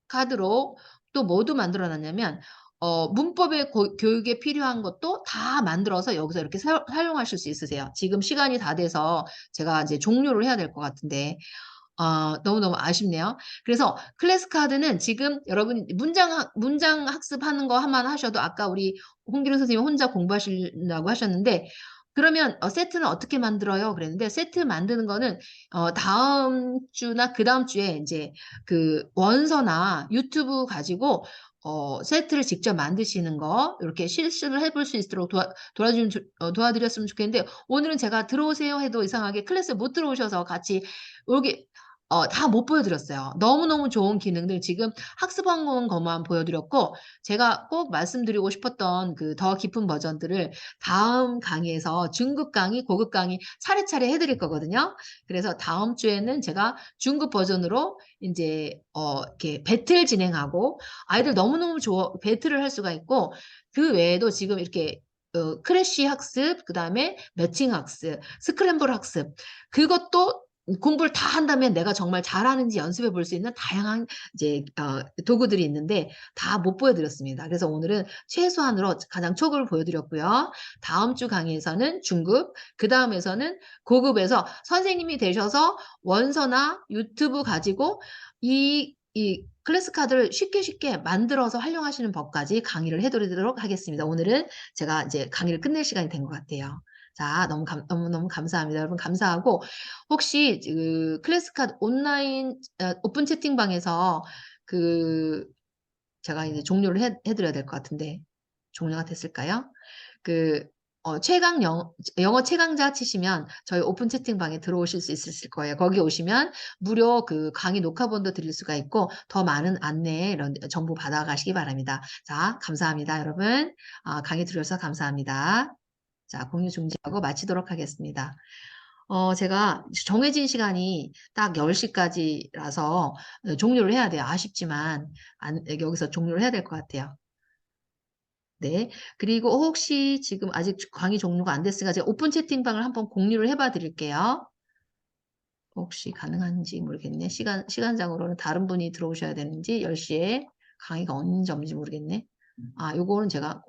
카드로 또 뭐도 만들어 놨냐면 문법의 교육에 필요한 것도 다 만들어서 여기서 이렇게 사용하실 수 있으세요. 지금 시간이 다 돼서 제가 이제 종료를 해야 될 것 같은데 너무너무 아쉽네요. 그래서 클래스 카드는 지금 여러분 문장 학습하는 거 한번 하셔도 아까 우리 홍기룡 선생님이 혼자 공부하시려고 하셨는데 그러면 세트는 어떻게 만들어요? 그랬는데 세트 만드는 거는 다음 주나 그다음 주에 이제 그 원서나 유튜브 가지고 세트를 직접 만드시는 거 이렇게 실습을 해볼 수 있도록 도와드렸으면 좋겠는데 오늘은 제가 들어오세요 해도 이상하게 클래스에 못 들어오셔서 같이 여기 다 못 보여드렸어요. 너무너무 좋은 기능들 지금 학습한 것만 보여드렸고 제가 꼭 말씀드리고 싶었던 그 더 깊은 버전들을 다음 강의에서 중급 강의, 고급 강의 차례차례 해드릴 거거든요. 그래서 다음 주에는 제가 중급 버전으로 이제 이렇게 배틀 진행하고 아이들 너무너무 배틀을 할 수가 있고 그 외에도 지금 이렇게 크래쉬 학습, 그 다음에 매칭 학습, 스크램블 학습 그것도 공부를 다 한다면 내가 정말 잘하는지 연습해 볼 수 있는 다양한 이제 도구들이 있는데 다 못 보여드렸습니다. 그래서 오늘은 최소한으로 가장 초급을 보여드렸고요. 다음 주 강의에서는 중급, 그 다음에서는 고급에서 선생님이 되셔서 원서나 유튜브 가지고 이 클래스 카드를 쉽게 만들어서 활용하시는 법까지 강의를 해드리도록 하겠습니다. 오늘은 제가 이제 강의를 끝낼 시간이 된 것 같아요. 자, 너무 감사합니다. 여러분 감사하고 혹시 그 클래스 카드 온라인 오픈 채팅방에서 그 제가 이제 종료를 해드려야 될 것 같은데 종료가 됐을까요? 그 영어 최강자 치시면 저희 오픈 채팅방에 들어오실 수 있을 거예요. 거기 오시면 무료 그 강의 녹화본도 드릴 수가 있고 더 많은 안내 이런 정보 받아가시기 바랍니다. 자, 감사합니다, 여러분. 강의 들어주셔서 감사합니다. 자, 공유 중지하고 마치도록 하겠습니다. 제가 정해진 시간이 딱 10시까지라서 종료를 해야 돼요. 아쉽지만 여기서 종료를 해야 될 것 같아요. 네. 그리고 혹시 지금 아직 강의 종료가 안 됐으니까 제가 오픈 채팅방을 한번 공유를 해봐 드릴게요. 혹시 가능한지 모르겠네. 시간상으로는 다른 분이 들어오셔야 되는지 10시에 강의가 언제 모르겠네. 요거는 제가